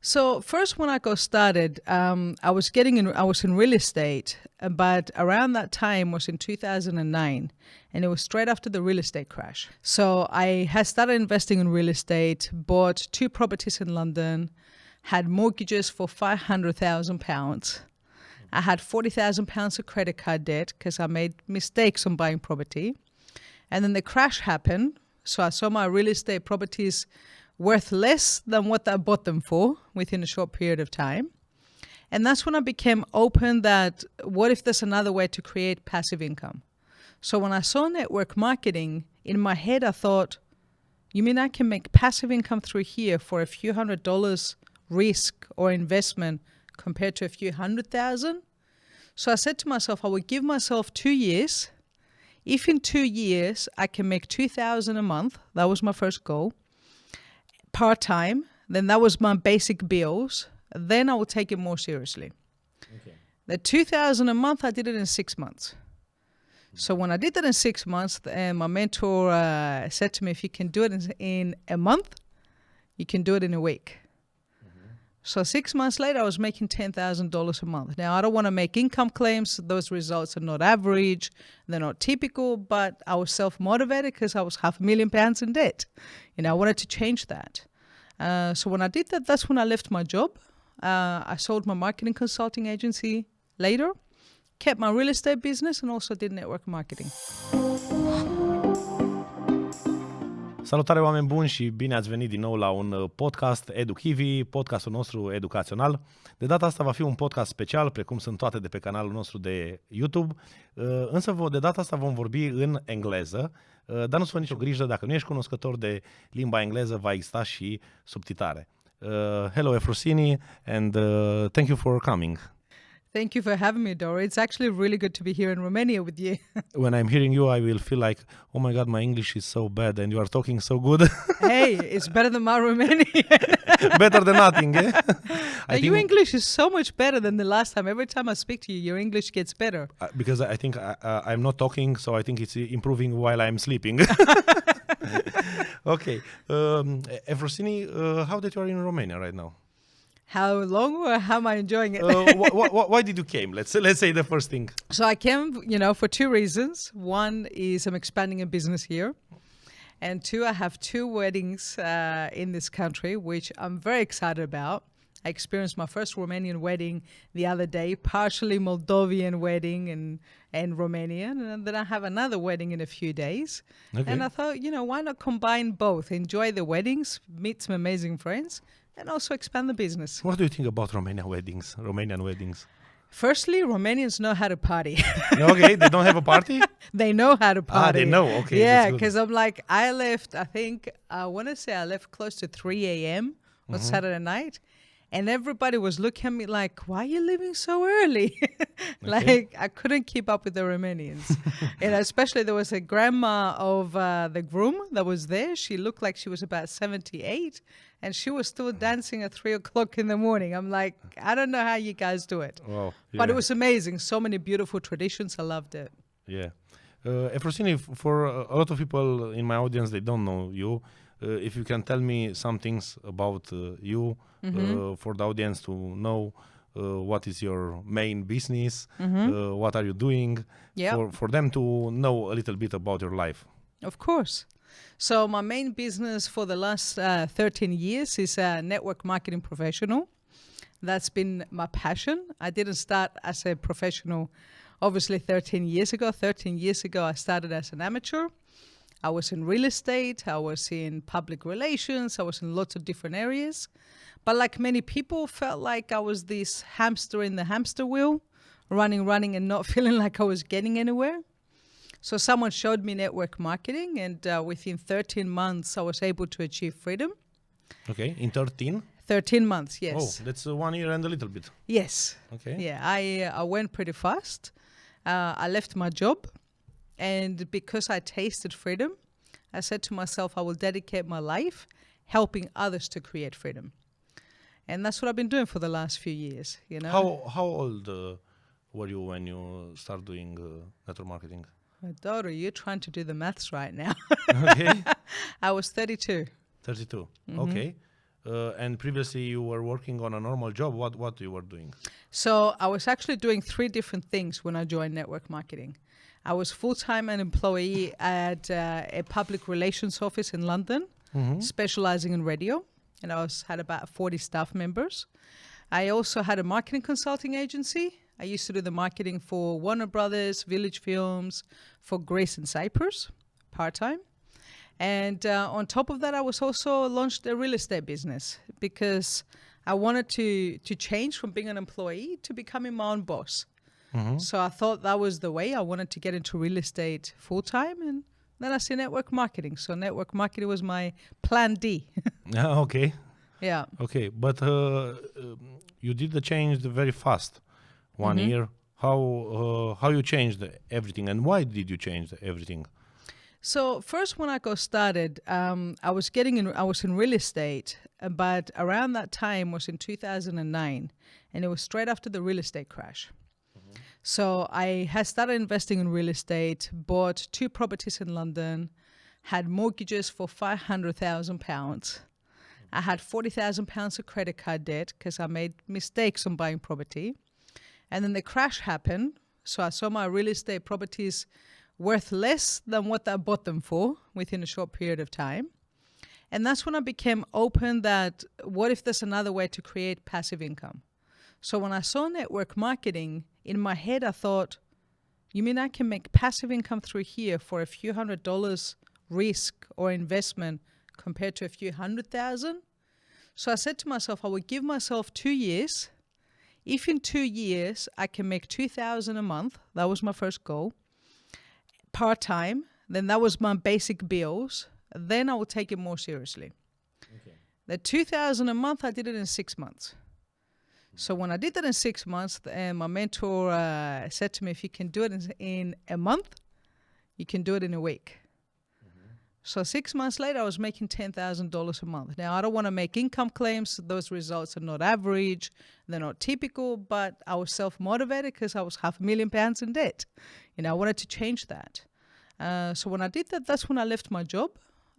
So first, when I got started, I was in real estate, but around that time was in 2009, and it was straight after the real estate crash. So I had started investing in real estate, bought 2 properties in London, had mortgages for £500,000. I had £40,000 of credit card debt because I made mistakes on buying property. And then the crash happened. So I saw my real estate properties worth less than what I bought them for within a short period of time. And that's when I became open that what if there's another way to create passive income? So when I saw network marketing, in my head I thought, you mean I can make passive income through here for a few $100s risk or investment compared to a few $100,000? So I said to myself, I will give myself 2 years. If in 2 years I can make $2,000 a month, that was my first goal, part-time, then that was my basic bills, then I will take it more seriously. Okay. The $2,000 a month, I did it in 6 months. So when I did that in 6 months, my mentor said to me, if you can do it in a month, you can do it in a week. So 6 months later, I was making $10,000 a month. Now, I don't want to make income claims. Those results are not average. They're not typical, but I was self-motivated because I was £500,000 in debt. I wanted to change that. So when I did that, that's when I left my job. I sold my marketing consulting agency later, kept my real estate business, and also did network marketing. Salutare, oameni buni, și bine ați venit din nou la un podcast eduKiwi, podcastul nostru educațional. De data asta va fi un podcast special, precum sunt toate de pe canalul nostru de YouTube, însă de data asta vom vorbi în engleză, dar nu-ți fă nicio grijă, dacă nu ești cunoscător de limba engleză, va exista și subtitrare. Hello, Efrosyni, and thank you for coming. Thank you for having me, Dora. It's actually really good to be here in Romania with you. When I'm hearing you, I will feel like, oh my God, my English is so bad and you are talking so good. Hey, it's better than my Romanian. Better than nothing, eh? Your English is so much better than the last time. Every time I speak to you, your English gets better. Because I think I'm not talking, so I think it's improving while I'm sleeping. Okay. Efrosyni, how that you are in Romania right now? How long or how am I enjoying it? Why did you came? Let's say the first thing. So I came, for 2 reasons. One is I'm expanding a business here. And 2, I have 2 weddings in this country, which I'm very excited about. I experienced my first Romanian wedding the other day, partially Moldovan wedding and Romanian. And then I have another wedding in a few days. Okay. And I thought, why not combine both? Enjoy the weddings, meet some amazing friends, and also expand the business. What do you think about Romanian weddings? Firstly, Romanians know how to party. Okay, they don't have a party? They know how to party. They know, okay. Yeah, because I left, I want to say I left close to 3 a.m. on Saturday night. And everybody was looking at me like, why are you leaving so early? Like, I couldn't keep up with the Romanians. And especially there was a grandma of the groom that was there. She looked like she was about 78. And she was still dancing at 3 o'clock in the morning. I'm like, I don't know how you guys do it. Wow, yeah. But it was amazing. So many beautiful traditions. I loved it. Yeah. Efrosyni, for a lot of people in my audience, they don't know you. If you can tell me some things about you, for the audience to know what is your main business, what are you doing, for them to know a little bit about your life. Of course. So my main business for the last 13 years is a network marketing professional. That's been my passion. I didn't start as a professional, obviously 13 years ago. 13 years ago, I started as an amateur. I was in real estate, I was in public relations, I was in lots of different areas. But like many people, felt like I was this hamster in the hamster wheel, running and not feeling like I was getting anywhere. So someone showed me network marketing, and within 13 months, I was able to achieve freedom. Okay, in 13? 13 months, yes. Oh, that's 1 year and a little bit. Yes. Okay. Yeah, I went pretty fast. I left my job. And because I tasted freedom, I said to myself, I will dedicate my life helping others to create freedom. And that's what I've been doing for the last few years. How old were you when you started doing network marketing? My daughter, you're trying to do the maths right now. Okay. I was 32. 32. Okay. And previously you were working on a normal job. What you were doing? So I was actually doing 3 different things when I joined network marketing. I was full-time an employee at a public relations office in London, specializing in radio, and had about 40 staff members. I also had a marketing consulting agency. I used to do the marketing for Warner Brothers, Village Films, for Greece and Cyprus, part-time. And on top of that, I was also launched a real estate business because I wanted to change from being an employee to becoming my own boss. So I thought that was the way. I wanted to get into real estate full-time, and then I see network marketing. So network marketing was my plan D. Okay. Yeah. Okay, but you did the change very fast. 1 year. How you changed everything, and why did you change everything? So first, when I got started, I was in real estate, but around that time was in 2009, and it was straight after the real estate crash. So I had started investing in real estate, bought 2 properties in London, had mortgages for £500,000. I had £40,000 of credit card debt because I made mistakes on buying property. And then the crash happened. So I saw my real estate properties worth less than what I bought them for within a short period of time. And that's when I became open that what if there's another way to create passive income? So when I saw network marketing, in my head I thought, you mean I can make passive income through here for a few $100s risk or investment compared to a few $100,000? So I said to myself, I will give myself 2 years. If in 2 years I can make $2,000 a month, that was my first goal, part-time, then that was my basic bills, then I will take it more seriously. Okay. The $2,000 a month, I did it in 6 months. So when I did that in 6 months, my mentor said to me, if you can do it in a month, you can do it in a week. So 6 months later, I was making $10,000 a month. Now, I don't want to make income claims. Those results are not average. They're not typical, but I was self-motivated because I was £500,000 in debt. I wanted to change that. So when I did that, that's when I left my job.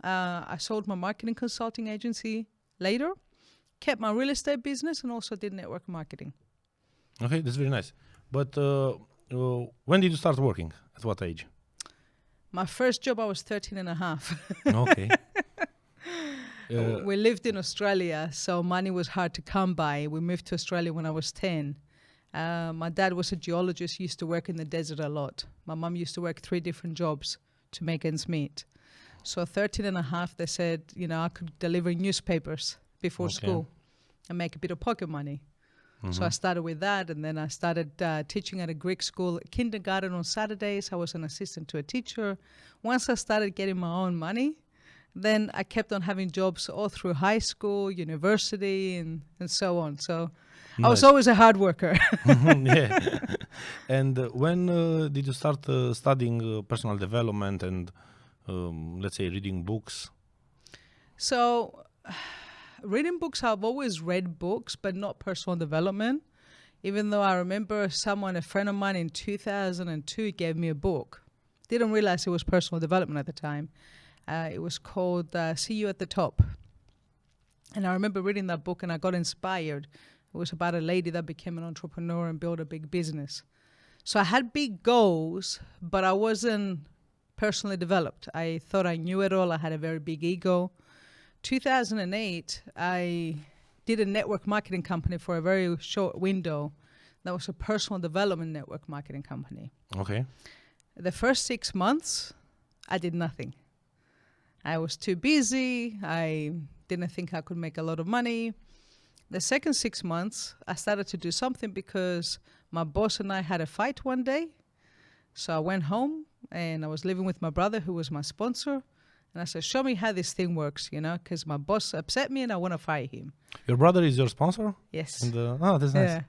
I sold my marketing consulting agency later, kept my real estate business, and also did network marketing. Okay, that's very nice. But when did you start working? At what age? My first job, I was 13 and a half. Okay. We lived in Australia, so money was hard to come by. We moved to Australia when I was 10. My dad was a geologist, used to work in the desert a lot. My mum used to work 3 different jobs to make ends meet. So 13 and a half, they said, I could deliver newspapers before school and make a bit of pocket money. So I started with that, and then I started teaching at a Greek school, kindergarten on Saturdays. I was an assistant to a teacher. Once I started getting my own money, then I kept on having jobs all through high school, university, and so on. So nice. I was always a hard worker. Yeah. And when did you start studying personal development and, let's say, reading books? So reading books, I've always read books, but not personal development. Even though I remember a friend of mine in 2002 gave me a book. Didn't realize it was personal development at the time. It was called See You at the Top. And I remember reading that book and I got inspired. It was about a lady that became an entrepreneur and built a big business. So I had big goals, but I wasn't personally developed. I thought I knew it all. I had a very big ego. 2008, I did a network marketing company for a very short window. That was a personal development network marketing company. Okay. The first 6 months, I did nothing. I was too busy. I didn't think I could make a lot of money. The second 6 months, I started to do something because my boss and I had a fight one day. So I went home and I was living with my brother, who was my sponsor. And I said, show me how this thing works, because my boss upset me and I want to fire him. Your brother is your sponsor? Yes. And, that's nice. Yeah.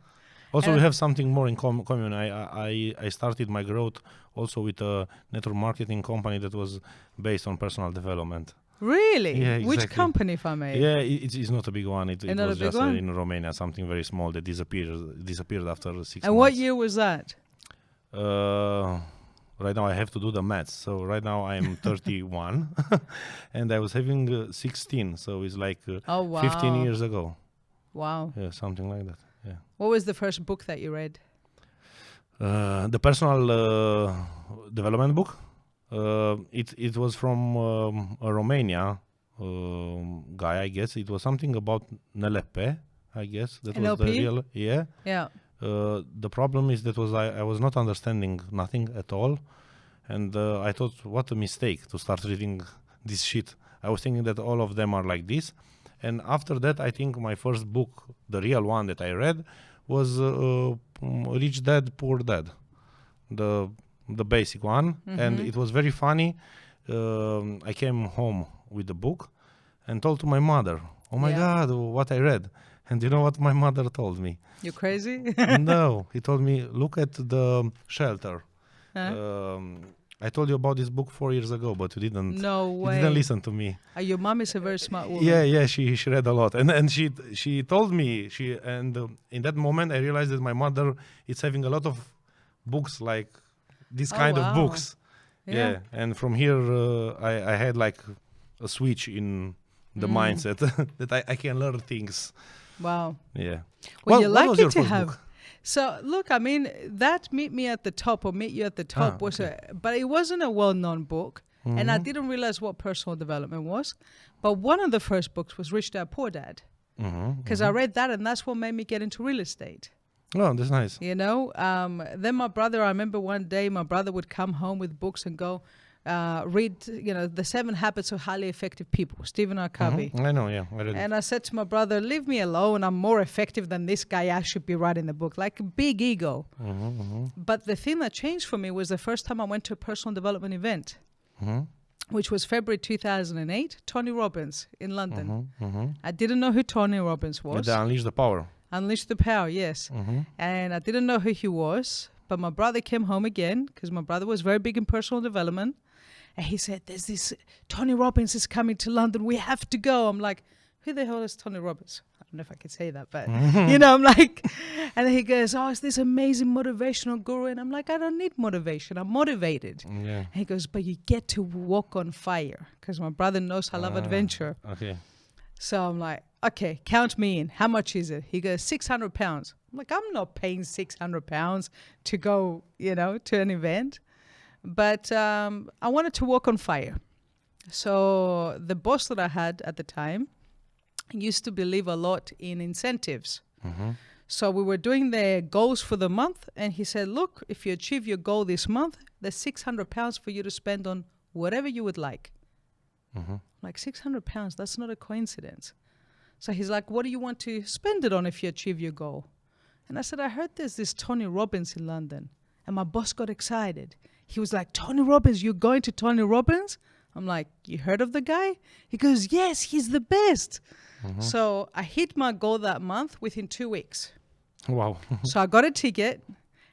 Also, we have something more in common. I started my growth also with a network marketing company that was based on personal development. Really? Yeah, exactly. Which company, if I may? Yeah, it's not a big one. It was just in Romania, something very small that disappeared after 6 months. And what year was that? right now I have to do the maths. So right now I'm 31 and I was having 16. So it's like 15 years ago. Wow. Yeah, something like that. Yeah. What was the first book that you read? The personal development book. It was from a Romania guy, I guess. It was something about NLP, I guess. That NLP? Was the real. Yeah. Yeah. The problem is that I was not understanding nothing at all, and I thought, what a mistake to start reading this shit. I was thinking that all of them are like this, and after that, I think my first book, the real one that I read, was Rich Dad Poor Dad, the basic one, and it was very funny. I came home with the book and told to my mother, "Oh my God, what I read!" And you know what my mother told me? You crazy? No, he told me, look at the shelter. I told you about this book 4 years ago, but you didn't. No way. You didn't listen to me. Your mom is a very smart woman. Yeah, she read a lot, and she told me in that moment I realized that my mother is having a lot of books like this kind of books. Yeah, and from here I had like a switch in the mindset that I can learn things. Wow. Yeah. Well, you're what was lucky your to first have. book? So look, I mean, that Meet Me at the Top or Meet You at the Top was but it wasn't a well-known book, and I didn't realize what personal development was. But one of the first books was Rich Dad Poor Dad, because I read that, and that's what made me get into real estate. Oh, that's nice. You know, then my brother, I remember one day my brother would come home with books and go read, The 7 Habits of Highly Effective People, Stephen R. Covey. I know, yeah. I read it. And I said to my brother, leave me alone. I'm more effective than this guy. I should be writing the book. Like a big ego. But the thing that changed for me was the first time I went to a personal development event, which was February 2008, Tony Robbins in London. I didn't know who Tony Robbins was. They Unleash the Power. Unleash the Power, yes. And I didn't know who he was. But my brother came home again because my brother was very big in personal development. And he said, there's this, Tony Robbins is coming to London. We have to go. I'm like, who the hell is Tony Robbins? I don't know if I can say that, but, I'm like, and he goes, oh, it's this amazing motivational guru. And I'm like, I don't need motivation. I'm motivated. Yeah. And he goes, but you get to walk on fire because my brother knows I love adventure. Okay. So I'm like, okay, count me in. How much is it? He goes, 600 pounds. I'm like, I'm not paying 600 pounds to go, to an event. But I wanted to walk on fire. So the boss that I had at the time used to believe a lot in incentives. So we were doing the goals for the month. And he said, look, if you achieve your goal this month, there's 600 pounds for you to spend on whatever you would like. Like 600 pounds, that's not a coincidence. So he's like, what do you want to spend it on if you achieve your goal? And I said, I heard there's this Tony Robbins in London. And my boss got excited. He was like, Tony Robbins, you're going to Tony Robbins? I'm like, you heard of the guy? He goes, yes, he's the best. So I hit my goal that month within 2 weeks. Wow. So I got a ticket.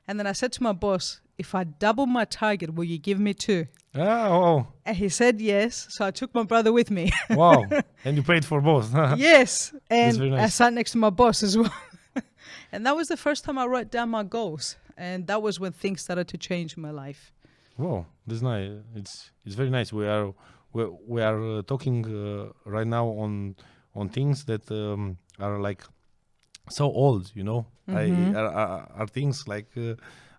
And then I said to my boss, if I double my target, will you give me 2? Oh. And he said yes. So I took my brother with me. Wow. And you paid for both. Yes. And very nice. I sat next to my boss as well. And that was the first time I wrote down my goals. And that was when things started to change in my life. Wow, that's nice. It's very nice. We are talking right now on things that are like so old, are things like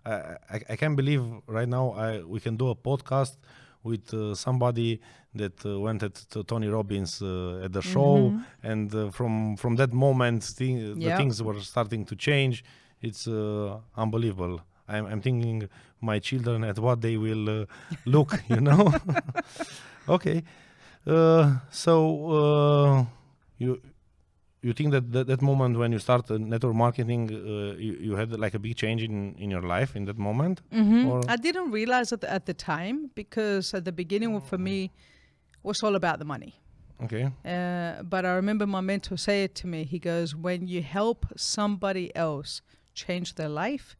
I can't believe right now we can do a podcast with somebody that went to Tony Robbins at the show, and from that moment the things were starting to change. It's unbelievable. I'm thinking my children at what they will look, Okay. So you think that moment when you start network marketing, you had like a big change in your life in that moment? Or? I didn't realize it at the time because at the beginning for me was all about the money. Okay. But I remember my mentor say it to me. He goes, when you help somebody else change their life,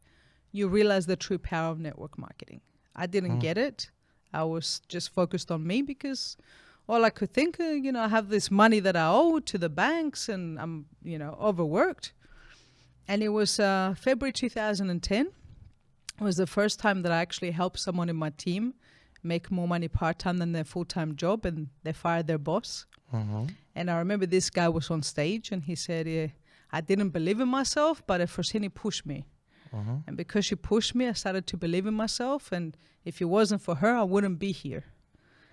you realize the true power of network marketing. I didn't get it. I was just focused on me because all I could think, I have this money that I owe to the banks and I'm, overworked. And it was February 2010. It was the first time that I actually helped someone in my team make more money part-time than their full-time job, and they fired their boss. And I remember this guy was on stage and he said, I didn't believe in myself, but Efrosyni pushed me. And because she pushed me, I started to believe in myself. And if it wasn't for her, I wouldn't be here.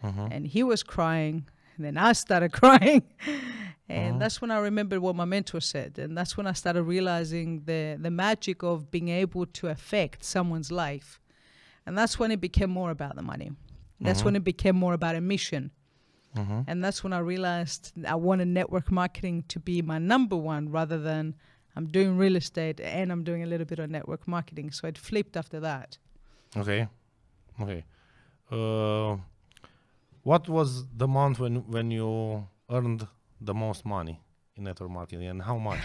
And he was crying. And then I started crying. And that's when I remembered what my mentor said. And that's when I started realizing the magic of being able to affect someone's life. And that's when it became more about the money. That's when it became more about a mission. And that's when I realized I wanted network marketing to be my number one, rather than I'm doing real estate and I'm doing a little bit of network marketing. So it flipped after that. Okay. What was the month when you earned the most money in network marketing, and how much?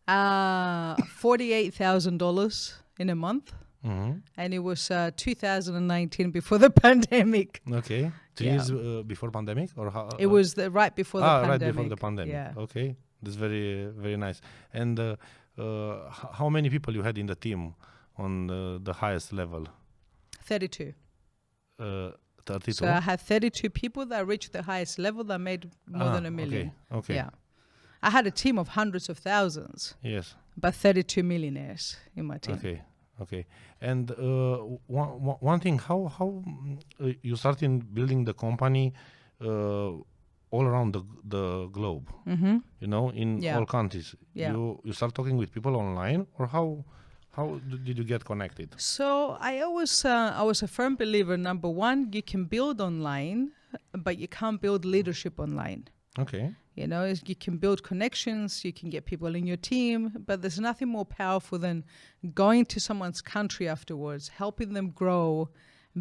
$48,000 in a month. And it was 2019, before the pandemic. Okay. 2 years before pandemic, or how? It was right before the pandemic. Right before the pandemic. Yeah. Okay. That's very, very nice. And how many people you had in the team on the highest level? 32. 32? So I had 32 people that reached the highest level that made more than $1 million. Okay. Yeah. I had a team of hundreds of thousands. Yes. But 32 millionaires in my team. Okay. And one thing, how you started building the company all around the globe, in all countries. Yeah. You start talking with people online, or how did you get connected? So I was a firm believer. Number one, you can build online, but you can't build leadership online. Okay. You can build connections, you can get people in your team, but there's nothing more powerful than going to someone's country afterwards, helping them grow,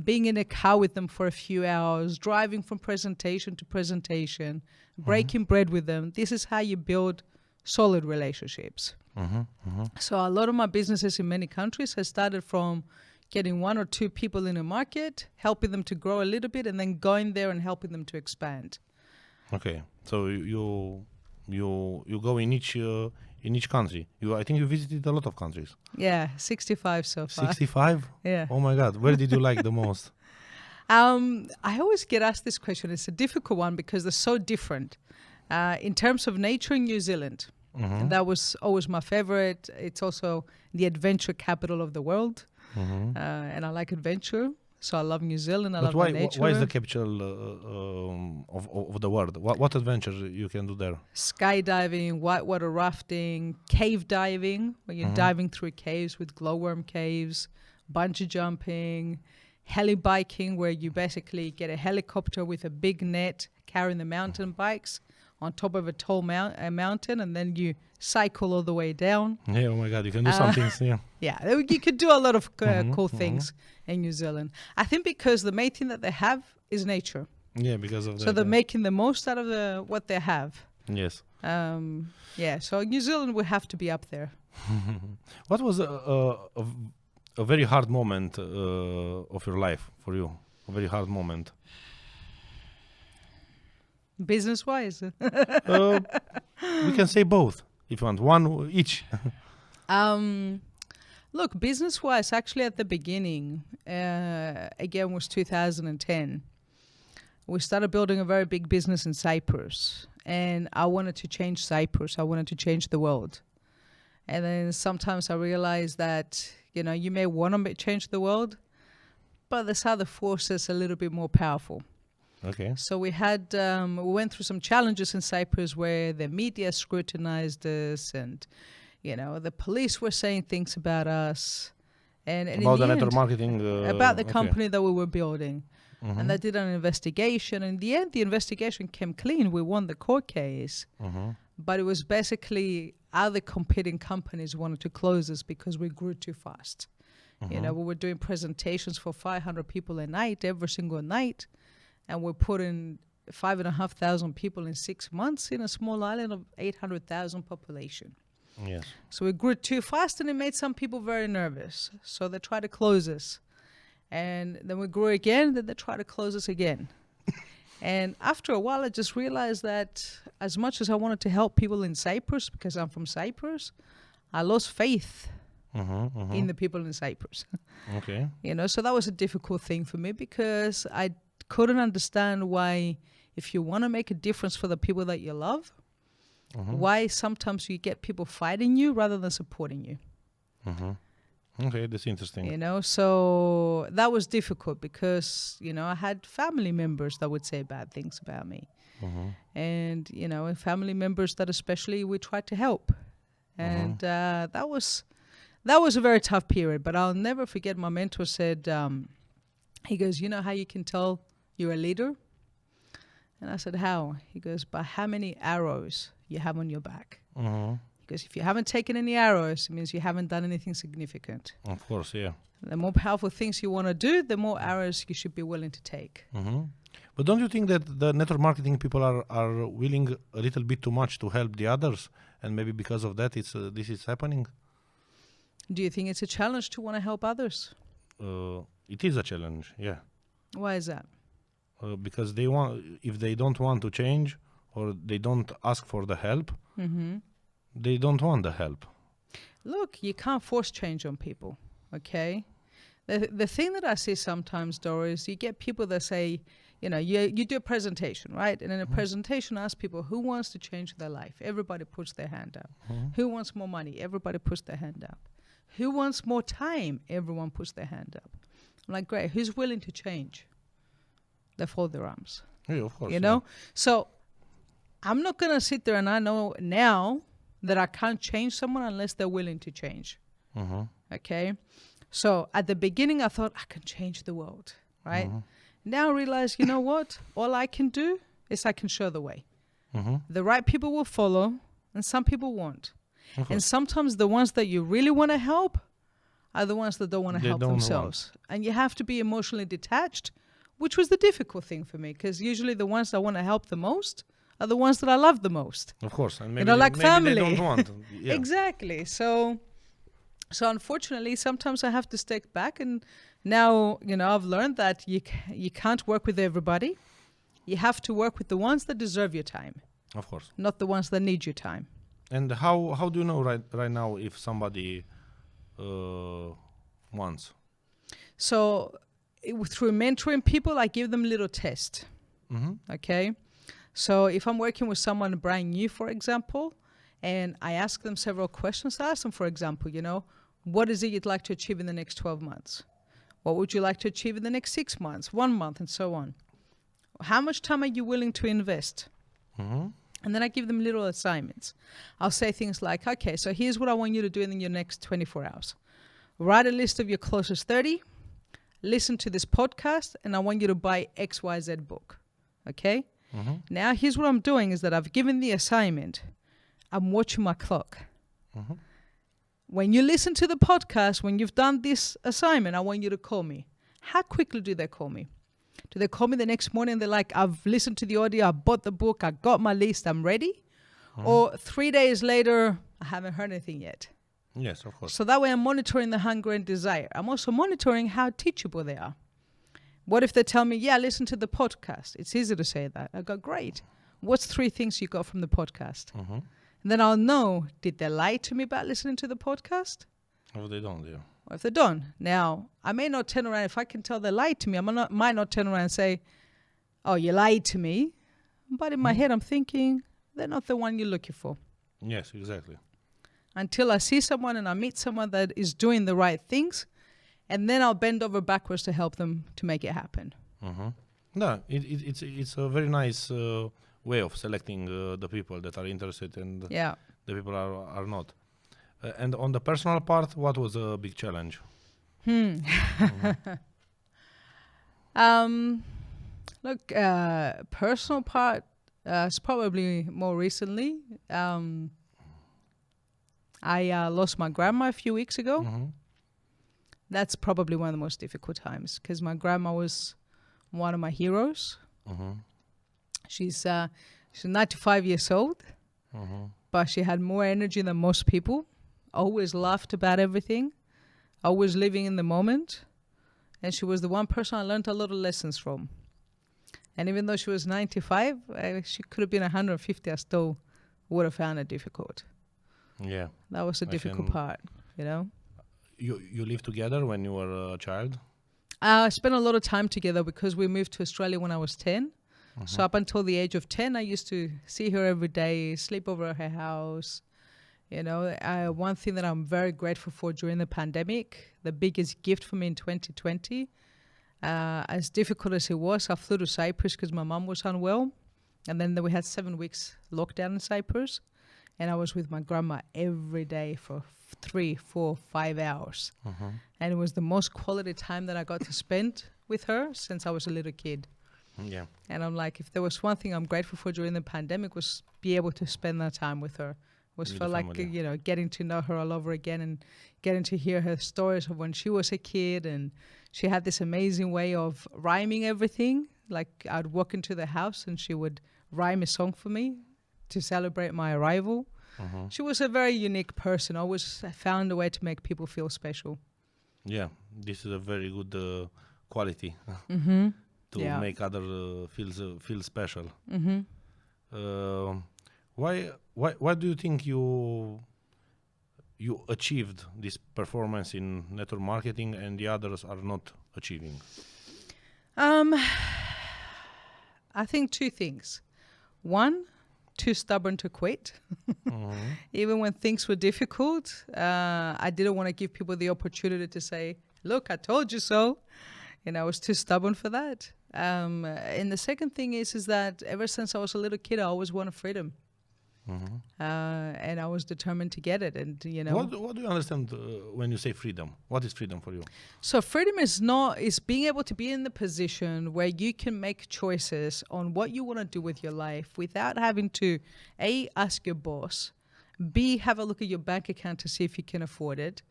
being in a car with them for a few hours, driving from presentation to presentation, breaking bread with them. This is how you build solid relationships. So a lot of my businesses in many countries has started from getting 1 or 2 people in a market, helping them to grow a little bit, and then going there and helping them to expand. Okay, so you go in each country. I think you visited a lot of countries. Yeah, 65 so far. 65? Yeah. Oh my God, where did you like the most? I always get asked this question. It's a difficult one because they're so different. In terms of nature, in New Zealand, and that was always my favorite. It's also the adventure capital of the world, and I like adventure. So I love New Zealand. I love the nature. Why is the capital of the world? What adventures you can do there? Skydiving, whitewater rafting, cave diving, where you're diving through caves with glowworm caves, bungee jumping, heli biking, where you basically get a helicopter with a big net carrying the mountain bikes on top of a tall mountain, and then you cycle all the way down. Yeah, oh my God, you can do some things. Yeah, you could do a lot of cool things in New Zealand. I think because the main thing that they have is nature. Yeah, because of that. So they're making the most out of what they have. Yes. So New Zealand will have to be up there. What was a very hard moment of your life for you? A very hard moment. Business-wise? We can say both, if you want. One each. Look, business-wise, actually at the beginning, again, was 2010. We started building a very big business in Cyprus. And I wanted to change Cyprus. I wanted to change the world. And then sometimes I realized that, you may want to change the world, but there's other forces a little bit more powerful. Okay. So we went through some challenges in Cyprus where the media scrutinized us, and the police were saying things about us, and about the network marketing, about the company that we were building, and they did an investigation. In the end, the investigation came clean. We won the court case, but it was basically other competing companies wanted to close us because we grew too fast. We were doing presentations for 500 people a night, every single night. And we're putting 5,500 people in 6 months in a small island of 800,000 population. Yes. So we grew too fast, and it made some people very nervous. So they tried to close us. And then we grew again, then they tried to close us again. And after a while, I just realized that as much as I wanted to help people in Cyprus, because I'm from Cyprus, I lost faith in the people in Cyprus. Okay. So that was a difficult thing for me because I couldn't understand why, if you want to make a difference for the people that you love, why sometimes you get people fighting you rather than supporting you. Okay, that's interesting. So that was difficult because, I had family members that would say bad things about me. And, family members that especially we tried to help. And that was a very tough period. But I'll never forget my mentor said, he goes, you know how you can tell you're a leader? And I said, how? He goes, by how many arrows you have on your back. Because if you haven't taken any arrows, it means you haven't done anything significant. Of course, yeah. The more powerful things you want to do, the more arrows you should be willing to take. But don't you think that the network marketing people are willing a little bit too much to help the others? And maybe because of that, this is happening? Do you think it's a challenge to want to help others? It is a challenge, yeah. Why is that? Because if they don't want to change or they don't ask for the help, they don't want the help. Look, you can't force change on people, okay? The thing that I see sometimes, Doris, you get people that say, you do a presentation, right? And in a presentation, ask people who wants to change their life. Everybody puts their hand up. Who wants more money? Everybody puts their hand up. Who wants more time? Everyone puts their hand up. I'm like, great. Who's willing to change? They fold their arms. Yeah, of course. So I'm not going to sit there and I know now that I can't change someone unless they're willing to change. Okay? So at the beginning, I thought I can change the world, right? Now I realize, you know what? All I can do is I can show the way. The right people will follow and some people won't. And sometimes the ones that you really want to help are the ones that don't want to help themselves. And you have to be emotionally detached, which was the difficult thing for me, because usually the ones that want to help the most are the ones that I love the most. Of course. And maybe, like maybe family. they don't want. Yeah. Exactly. So unfortunately, sometimes I have to step back. And now, I've learned that you can't work with everybody. You have to work with the ones that deserve your time. Of course. Not the ones that need your time. And how do you know right now if somebody wants? So through mentoring people, I give them a little test. Okay? So if I'm working with someone brand new, for example, and I ask them several questions, I ask them, for example, what is it you'd like to achieve in the next 12 months? What would you like to achieve in the next 6 months, 1 month, and so on? How much time are you willing to invest? And then I give them little assignments. I'll say things like, okay, so here's what I want you to do in your next 24 hours. Write a list of your closest 30, listen to this podcast, and I want you to buy XYZ book. Okay? Now, here's what I'm doing is that I've given the assignment. I'm watching my clock. When you listen to the podcast, when you've done this assignment, I want you to call me. How quickly do they call me? Do they call me the next morning and they're like, I've listened to the audio, I bought the book, I got my list, I'm ready? Or 3 days later, I haven't heard anything yet? Yes, of course. So that way I'm monitoring the hunger and desire. I'm also monitoring how teachable they are. What if they tell me, yeah, listen to the podcast? It's easy to say that. I go, great. What's 3 things you got from the podcast? And then I'll know, did they lie to me about listening to the podcast? Or they don't, yeah. Or if they don't. Now, I may not turn around, if I can tell they lied to me, might not turn around and say, oh, you lied to me. But in my head, I'm thinking, they're not the one you're looking for. Yes, exactly. Until I see someone and I meet someone that is doing the right things, and then I'll bend over backwards to help them to make it happen. No, it's a very nice way of selecting the people that are interested and the people are not. And on the personal part, what was a big challenge? Look, personal part is probably more recently. I lost my grandma a few weeks ago. That's probably one of the most difficult times because my grandma was one of my heroes. She's 95 years old, but she had more energy than most people. Always laughed about everything, always living in the moment. And she was the one person I learned a lot of lessons from. And even though she was 95, she could have been 150, I still would have found it difficult. Yeah. That was the difficult part, you lived together when you were a child? I spent a lot of time together because we moved to Australia when I was 10. So up until the age of 10, I used to see her every day, sleep over at her house. You know, one thing that I'm very grateful for during the pandemic, the biggest gift for me in 2020, as difficult as it was, I flew to Cyprus because my mum was unwell. And then we had 7 weeks lockdown in Cyprus. And I was with my grandma every day for 3, 4, 5 hours. And it was the most quality time that I got to spend with her since I was a little kid. Yeah. And I'm like, if there was one thing I'm grateful for during the pandemic was be able to spend that time with her. Was With felt the like, family. you know, getting to know her all over again and getting to hear her stories of when she was a kid. And she had this amazing way of rhyming everything. Like I'd walk into the house and she would rhyme a song for me to celebrate my arrival. She was a very unique person. Always found a way to make people feel special. Yeah, this is a very good quality to Yeah. make other feel special. Why do you think you achieved this performance in network marketing and the others are not achieving? I think 2 things. One, too stubborn to quit. Even when things were difficult, I didn't want to give people the opportunity to say, look, I told you so. And I was too stubborn for that. And the second thing is that ever since I was a little kid, I always wanted freedom. And I was determined to get it. And, you know. What do you understand when you say freedom? What is freedom for you? So freedom is being able to be in the position where you can make choices on what you want to do with your life without having to, A, ask your boss, B, have a look at your bank account to see if you can afford it.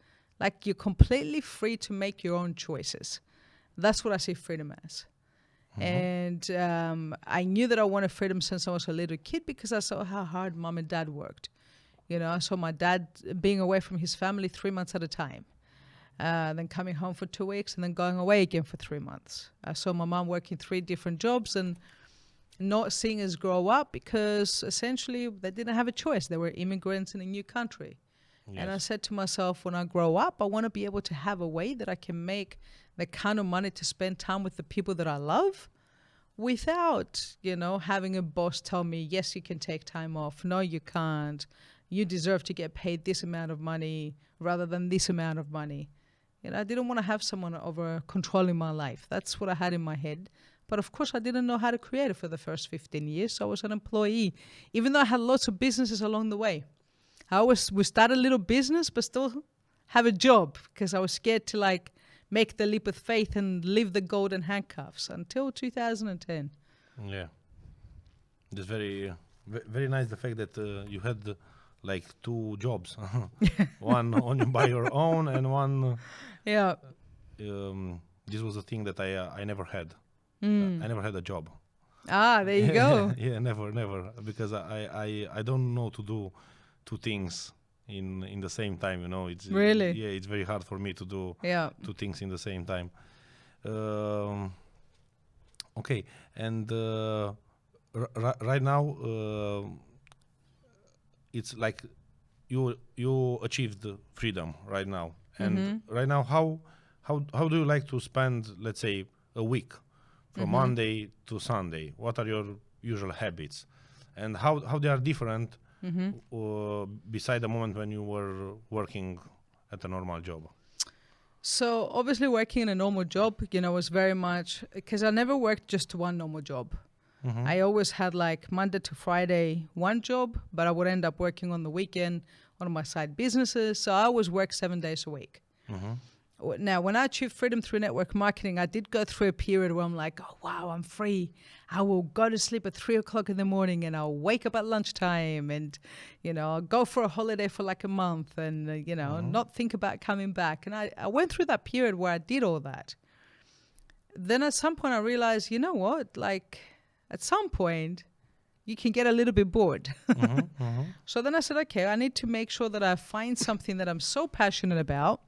Like you're completely free to make your own choices. That's what I see freedom as. And I knew that I wanted freedom since I was a little kid because I saw how hard mom and dad worked. You know, I saw my dad being away from his family 3 months at a time, then coming home for 2 weeks and then going away again for 3 months. I saw my mom working 3 different jobs and not seeing us grow up because essentially they didn't have a choice. They were immigrants in a new country. Yes. And I said to myself, when I grow up, I want to be able to have a way that I can make the kind of money to spend time with the people that I love without, you know, having a boss tell me, yes, you can take time off. No, you can't. You deserve to get paid this amount of money rather than this amount of money. You know, I didn't want to have someone over controlling my life. That's what I had in my head. But of course, I didn't know how to create it for the first 15 years. So I was an employee, even though I had lots of businesses along the way. We started a little business, but still have a job because I was scared to like make the leap of faith and leave the golden handcuffs until 2010. Yeah, it's very, very nice the fact that you had like 2 jobs, one by your own and one. Yeah. This was a thing that I never had. I never had a job. Ah, there you go. Yeah, never, because I don't know to do 2 things in the same time, you know. It's really? Yeah, it's very hard for me to do 2 things in the same time. Okay, and right now it's like you achieved freedom right now, and right now how do you like to spend, let's say, a week from Monday to Sunday? What are your usual habits, and how they are different beside the moment when you were working at a normal job? So obviously working in a normal job, you know, was very much because I never worked just one normal job. I always had like Monday to Friday one job, but I would end up working on the weekend on my side businesses. So I always worked 7 days a week. Now, when I achieved freedom through network marketing, I did go through a period where I'm like, oh, wow, I'm free. I will go to sleep at 3 o'clock in the morning and I'll wake up at lunchtime and, you know, I'll go for a holiday for like a month and, you know, not think about coming back. And I went through that period where I did all that. Then at some point I realized, you know what, like at some point you can get a little bit bored. So then I said, okay, I need to make sure that I find something that I'm so passionate about.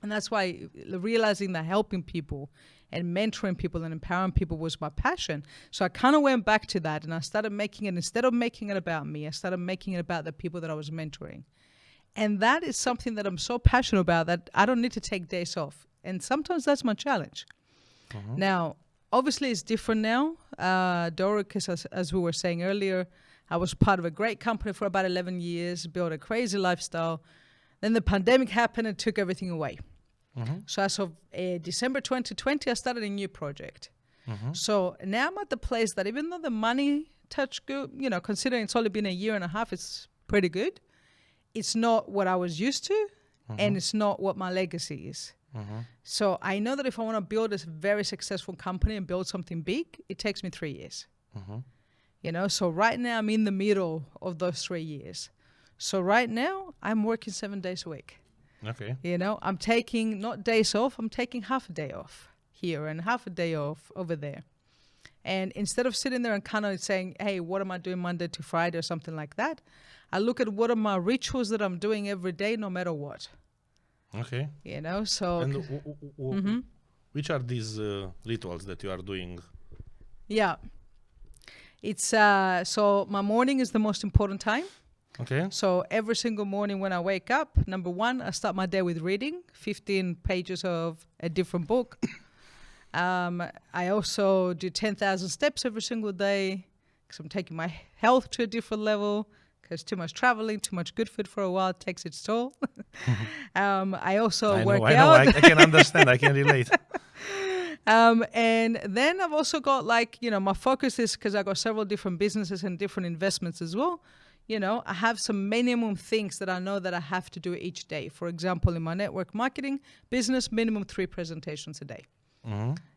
And that's why realizing that helping people and mentoring people and empowering people was my passion. So I kind of went back to that and I started making it, instead of making it about me, I started making it about the people that I was mentoring. And that is something that I'm so passionate about that I don't need to take days off. And sometimes that's my challenge. Now, obviously it's different now. Doric, as we were saying earlier, I was part of a great company for about 11 years, built a crazy lifestyle. Then the pandemic happened and took everything away. So as of December 2020, I started a new project. So now I'm at the place that even though the money touched good, you know, considering it's only been a year and a half, it's pretty good. It's not what I was used to, and it's not what my legacy is. So I know that if I want to build a very successful company and build something big, it takes me 3 years. You know, so right now I'm in the middle of those 3 years. So right now I'm working 7 days a week. Okay. You know, I'm taking not days off, I'm taking half a day off here and half a day off over there. And instead of sitting there and kind of saying, hey, what am I doing Monday to Friday or something like that, I look at what are my rituals that I'm doing every day, no matter what. Okay. You know, so... And which are these rituals that you are doing? Yeah. It's, so my morning is the most important time. Okay. So every single morning when I wake up, number one, I start my day with reading 15 pages of a different book. I also do 10,000 steps every single day because I'm taking my health to a different level. Because too much traveling, too much good food for a while takes its toll. I also work out. I can understand. I can relate. And then I've also got like, you know, my focus is because I've got several different businesses and different investments as well. You know, I have some minimum things that I know that I have to do each day. For example, in my network marketing business, minimum 3 presentations a day.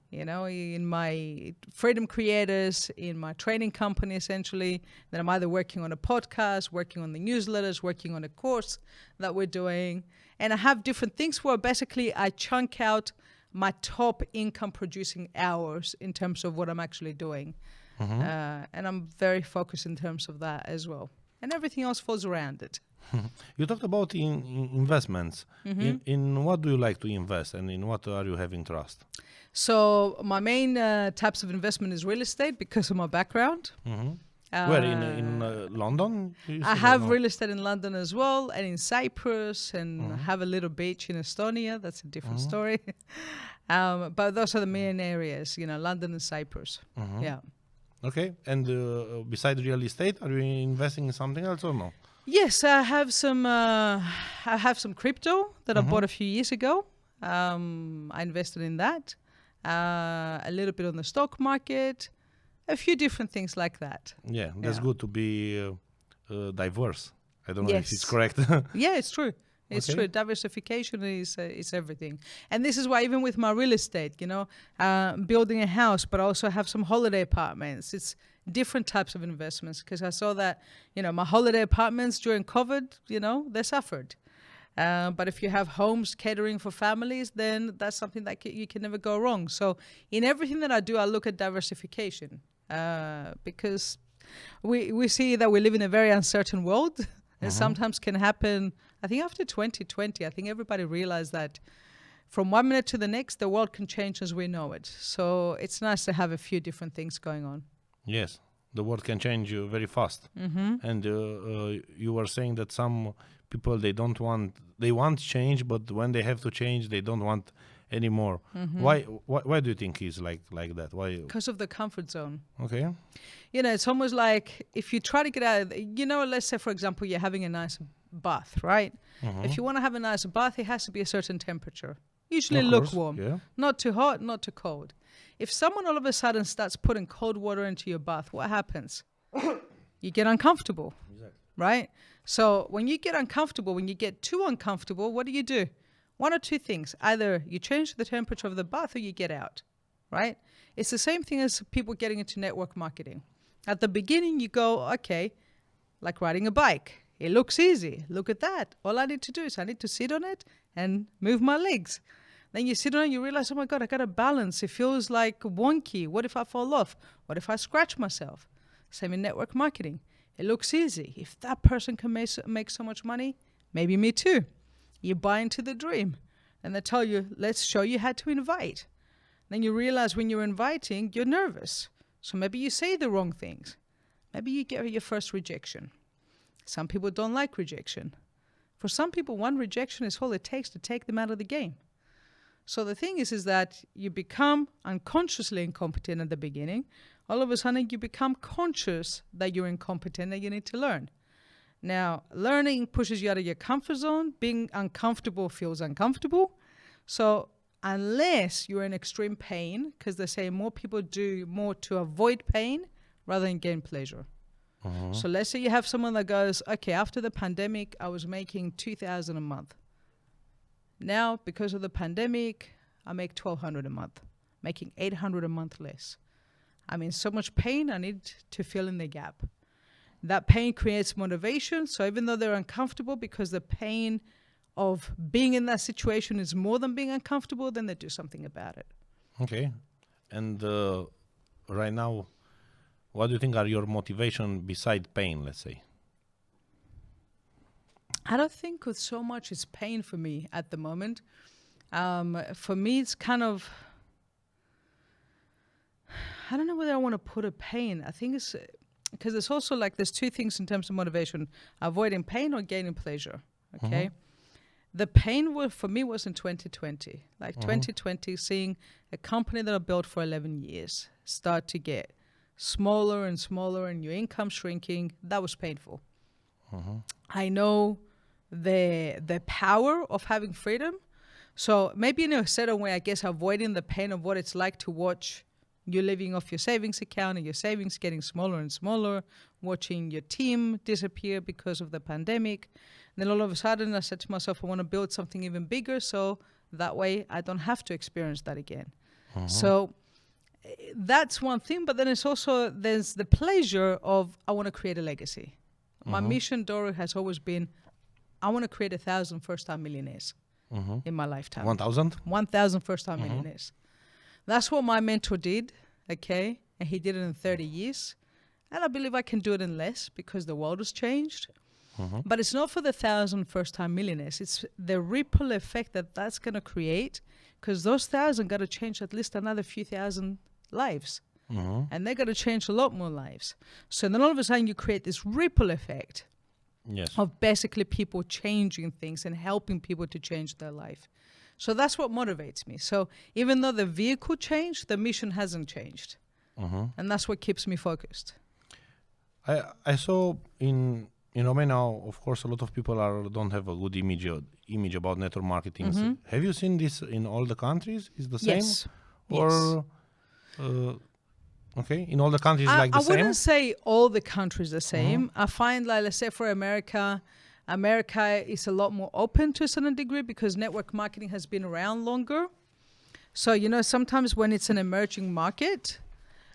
You know, in my freedom creators, in my training company, essentially, that I'm either working on a podcast, working on the newsletters, working on a course that we're doing. And I have different things where basically I chunk out my top income producing hours in terms of what I'm actually doing. And I'm very focused in terms of that as well. And everything else falls around it. You talked about investments. In what do you like to invest and in what are you having trust? So my main types of investment is real estate because of my background. Where, in London? I have real estate in London as well, and in Cyprus, and I have a little beach in Estonia. That's a different story. But those are the main areas, you know, London and Cyprus. Yeah. Okay. And besides real estate, are you investing in something else or no? Yes, I have some crypto that I bought a few years ago. I invested in that. A little bit on the stock market, a few different things like that. Yeah, that's good to be diverse. I don't know if it's correct. Yeah, it's true. It's true. Diversification is everything. And this is why even with my real estate, you know, building a house, but also have some holiday apartments. It's different types of investments because I saw that, you know, my holiday apartments during COVID, you know, they suffered. But if you have homes catering for families, then that's something that you can never go wrong. So in everything that I do, I look at diversification because we see that we live in a very uncertain world. And sometimes can happen, I think after 2020, I think everybody realized that from 1 minute to the next, the world can change as we know it. So it's nice to have a few different things going on. Yes, the world can change very fast. And you were saying that some people, they want change, but when they have to change, they don't want anymore. Why do you think it's like that? Why? Because of the comfort zone. Okay. You know, it's almost like if you try to get out of, you know, let's say, for example, you're having a nice bath, right? If you want to have a nice bath, it has to be a certain temperature. Usually lukewarm. Not too hot, not too cold. If someone all of a sudden starts putting cold water into your bath, what happens? You get uncomfortable, right? So when you get uncomfortable, when you get too uncomfortable, what do? One or two things. Either you change the temperature of the bath or you get out, right? It's the same thing as people getting into network marketing. At the beginning, you go, okay, like riding a bike. It looks easy. Look at that. All I need to do is I need to sit on it and move my legs. Then you sit on it, you realize, oh my God, I got to balance. It feels like wonky. What if I fall off? What if I scratch myself? Same in network marketing. It looks easy. If that person can make so much money, maybe me too. You buy into the dream. And they tell you, let's show you how to invite. Then you realize when you're inviting, you're nervous. So maybe you say the wrong things. Maybe you get your first rejection. Some people don't like rejection. For some people, one rejection is all it takes to take them out of the game. So the thing is that you become unconsciously incompetent at the beginning. All of a sudden, you become conscious that you're incompetent and you need to learn. Now, learning pushes you out of your comfort zone. Being uncomfortable feels uncomfortable. So unless you're in extreme pain, because they say more people do more to avoid pain rather than gain pleasure. So let's say you have someone that goes, okay, after the pandemic, I was making $2,000 a month. Now, because of the pandemic, I make $1,200 a month, making $800 a month less. I'm in so much pain, I need to fill in the gap. That pain creates motivation. So even though they're uncomfortable, because the pain of being in that situation is more than being uncomfortable, then they do something about it. Okay. And right now, what do you think are your motivation beside pain, let's say? I don't think it's so much it's pain for me at the moment. For me, it's kind of, I don't know whether I want to put a pain. I think it's, because it's also like there's two things in terms of motivation, avoiding pain or gaining pleasure, okay? The pain for me was in 2020. Like 2020, seeing a company that I built for 11 years start to get smaller and smaller and your income shrinking, that was painful. I know the power of having freedom. So maybe in a certain way, I guess, avoiding the pain of what it's like to watch you living off your savings account and your savings getting smaller and smaller, watching your team disappear because of the pandemic. And then all of a sudden I said to myself, I want to build something even bigger so that way I don't have to experience that again. So that's one thing, but then it's also, there's the pleasure of, I want to create a legacy. My mission, Doro, has always been, I want to create 1,000 first-time millionaires in my lifetime. 1,000? 1,000 first-time millionaires. That's what my mentor did, okay? And he did it in 30 years. And I believe I can do it in less because the world has changed. But it's not for the 1,000 first-time millionaires. It's the ripple effect that that's going to create, because those 1,000 got to change at least another few thousand lives. And they're going to change a lot more lives. So then all of a sudden you create this ripple effect of basically people changing things and helping people to change their life. So that's what motivates me. So even though the vehicle changed, the mission hasn't changed. And that's what keeps me focused. I saw in Romania, of course, a lot of people don't have a good image about network marketing. Have you seen this in all the countries? Is the same? Yes. Or okay, in all the countries like the same? I wouldn't say all the countries the same. I find, like, let's say for America is a lot more open to a certain degree because network marketing has been around longer. So, you know, sometimes when it's an emerging market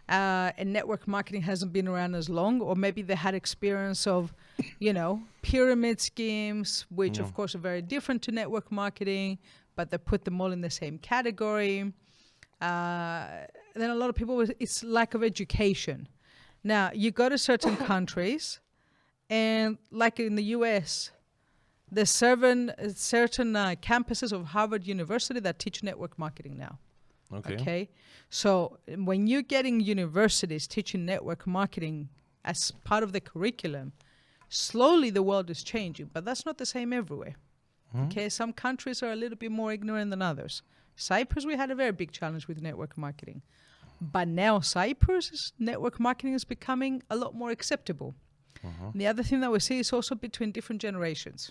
and network marketing hasn't been around as long, or maybe they had experience of, you know, pyramid schemes, which of course are very different to network marketing, but they put them all in the same category. Then a lot of people, it's lack of education. Now, you go to certain countries, and like in the US, there's certain campuses of Harvard University that teach network marketing now. Okay. So when you're getting universities teaching network marketing as part of the curriculum, slowly the world is changing, but that's not the same everywhere. Okay, some countries are a little bit more ignorant than others. Cyprus, we had a very big challenge with network marketing. But now Cyprus, network marketing is becoming a lot more acceptable. The other thing that we see is also between different generations.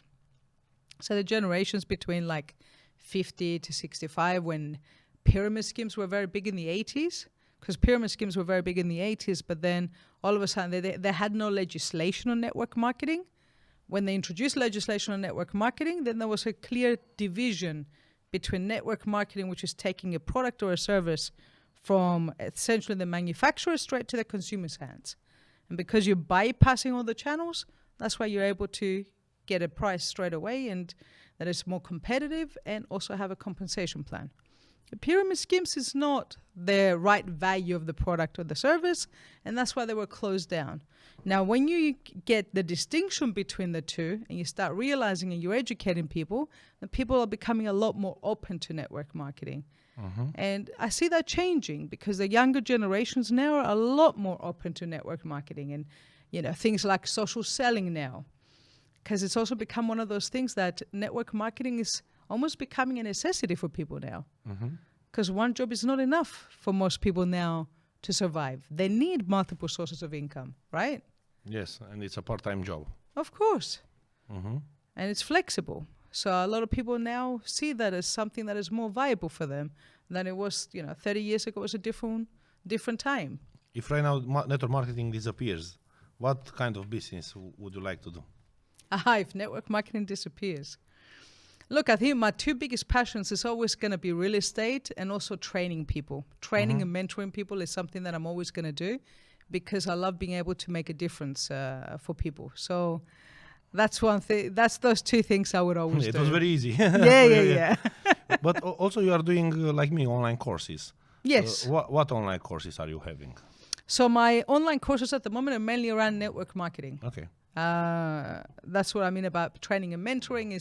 So the generations between like 50 to 65, when pyramid schemes were very big in the 80s, because pyramid schemes were very big in the 80s, but then all of a sudden they had no legislation on network marketing. When they introduced legislation on network marketing, then there was a clear division between network marketing, which is taking a product or a service from essentially the manufacturer straight to the consumer's hands. And because you're bypassing all the channels, that's why you're able to get a price straight away and that is more competitive and also have a compensation plan. The pyramid schemes is not the right value of the product or the service, and that's why they were closed down. Now, when you get the distinction between the two and you start realizing and you're educating people, then people are becoming a lot more open to network marketing. And I see that changing because the younger generations now are a lot more open to network marketing and, you know, things like social selling now. because it's also become one of those things that network marketing is almost becoming a necessity for people now. Because one job is not enough for most people now to survive. They need multiple sources of income, right? Yes, and it's a part-time job. Of course. And it's flexible. So a lot of people now see that as something that is more viable for them than it was, 30 years ago. It was a different time. If right now network marketing disappears, what kind of business would you like to do? If network marketing disappears. Look, I think my two biggest passions is always going to be real estate and also training people. Training and mentoring people is something that I'm always going to do because I love being able to make a difference for people. So that's one thing. That's those two things I would always do. It was very easy. Yeah. But also you are doing, like me, online courses. Yes. What online courses are you having? So my online courses at the moment are mainly around network marketing. Okay. That's what I mean about training and mentoring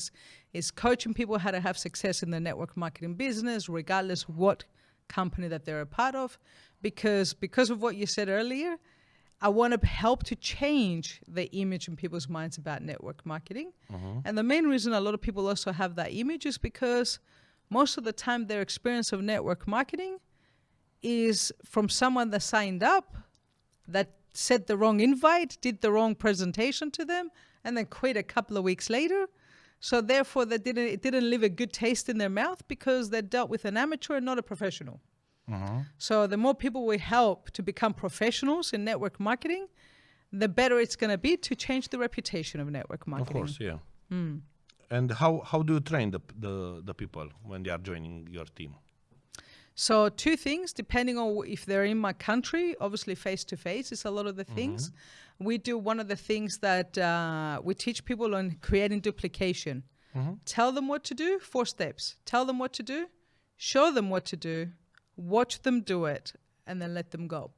is coaching people how to have success in the network marketing business, regardless what company that they're a part of. Because of what you said earlier, I want to help to change the image in people's minds about network marketing. And the main reason a lot of people also have that image is because most of the time their experience of network marketing is from someone that signed up, that set the wrong invite, did the wrong presentation to them, and then quit a couple of weeks later. So therefore, it didn't leave a good taste in their mouth because they dealt with an amateur and not a professional. So the more people we help to become professionals in network marketing, the better it's going to be to change the reputation of network marketing. Of course, yeah. And how do you train the people when they are joining your team? So two things, depending on if they're in my country, obviously face-to-face is a lot of the things. We do one of the things that we teach people on creating duplication. Tell them what to do, 4 steps. Tell them what to do, show them what to do, watch them do it, and then let them go.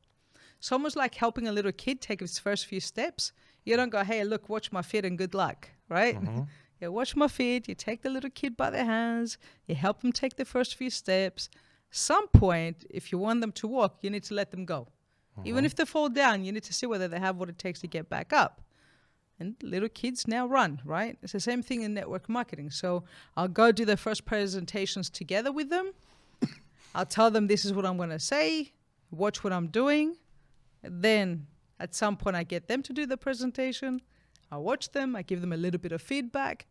It's almost like helping a little kid take its first few steps. You don't go, hey, look, watch my feet and good luck, right? You watch my feet, you take the little kid by the hands, you help them take the first few steps. Some point, if you want them to walk, you need to let them go. Even if they fall down, you need to see whether they have what it takes to get back up. And little kids now run, right? It's the same thing in network marketing. So I'll go do the first presentations together with them. I'll tell them this is what I'm going to say, watch what I'm doing. And then at some point I get them to do the presentation. I watch them, I give them a little bit of feedback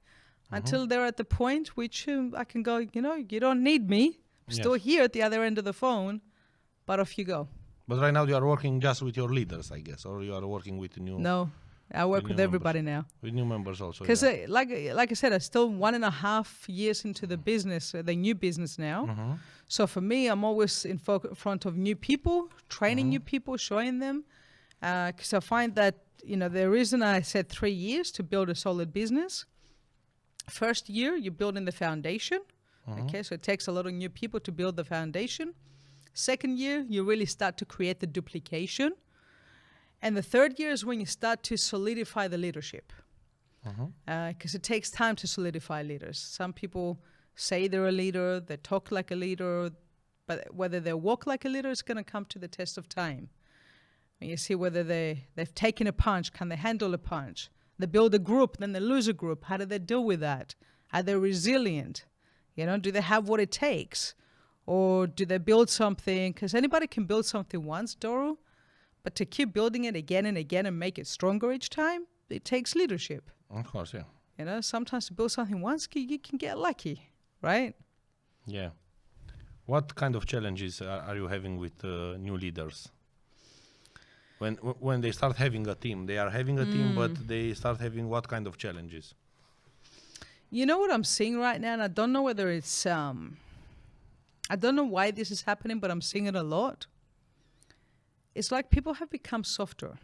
until they're at the point which I can go, you don't need me. I'm still here at the other end of the phone, but off you go. But right now you are working just with your leaders, I guess, or you are working with new... No, I work with everybody now. With new members also. Because like I said, I'm still 1.5 years into the business, the new business now. So for me, I'm always in front of new people, training new people, showing them. Because I find that, the reason I said 3 years to build a solid business. First year, you're building the foundation. Okay, so it takes a lot of new people to build the foundation. Second year, you really start to create the duplication. And the third year is when you start to solidify the leadership. Because it takes time to solidify leaders. Some people say they're a leader, they talk like a leader, but whether they walk like a leader is going to come to the test of time. And you see whether they've taken a punch, can they handle a punch? They build a group, then they lose a group. How do they deal with that? Are they resilient? Do they have what it takes? Or do they build something? Because anybody can build something once, Doru, but to keep building it again and again and make it stronger each time, it takes leadership. Of course, yeah. Sometimes to build something once, you can get lucky, right? Yeah. What kind of challenges are you having with new leaders? When they start having a team, they are having a team, but they start having what kind of challenges? You know what I'm seeing right now, and I don't know whether it's, I don't know why this is happening, but I'm seeing it a lot. It's like people have become softer,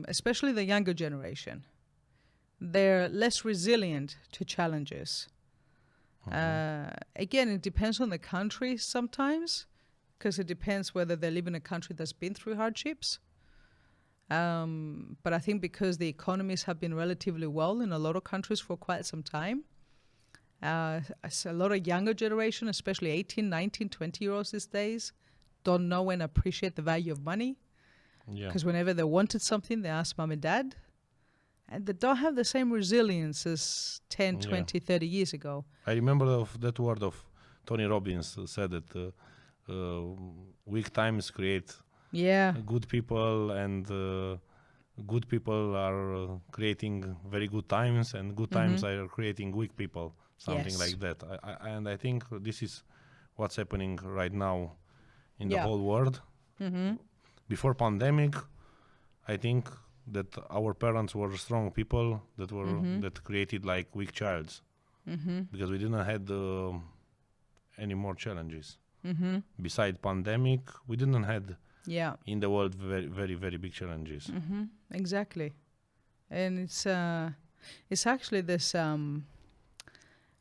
especially the younger generation. They're less resilient to challenges. Again, it depends on the country sometimes, because it depends whether they live in a country that's been through hardships. But I think because the economies have been relatively well in a lot of countries for quite some time, a lot of younger generation, especially 18, 19, 20-year-olds these days, don't know and appreciate the value of money. Because whenever they wanted something, they asked mom and dad. and they don't have the same resilience as 10, 20, 30 years ago. I remember that word of Tony Robbins said that weak times create good people, and good people are creating very good times, and good times are creating weak people, something like that. I think this is what's happening right now in the whole world. Before pandemic, I think that our parents were strong people that were that created like weak childs, because we didn't had any more challenges. Beside pandemic, we didn't had in the world very, very, very big challenges. Exactly. And it's actually this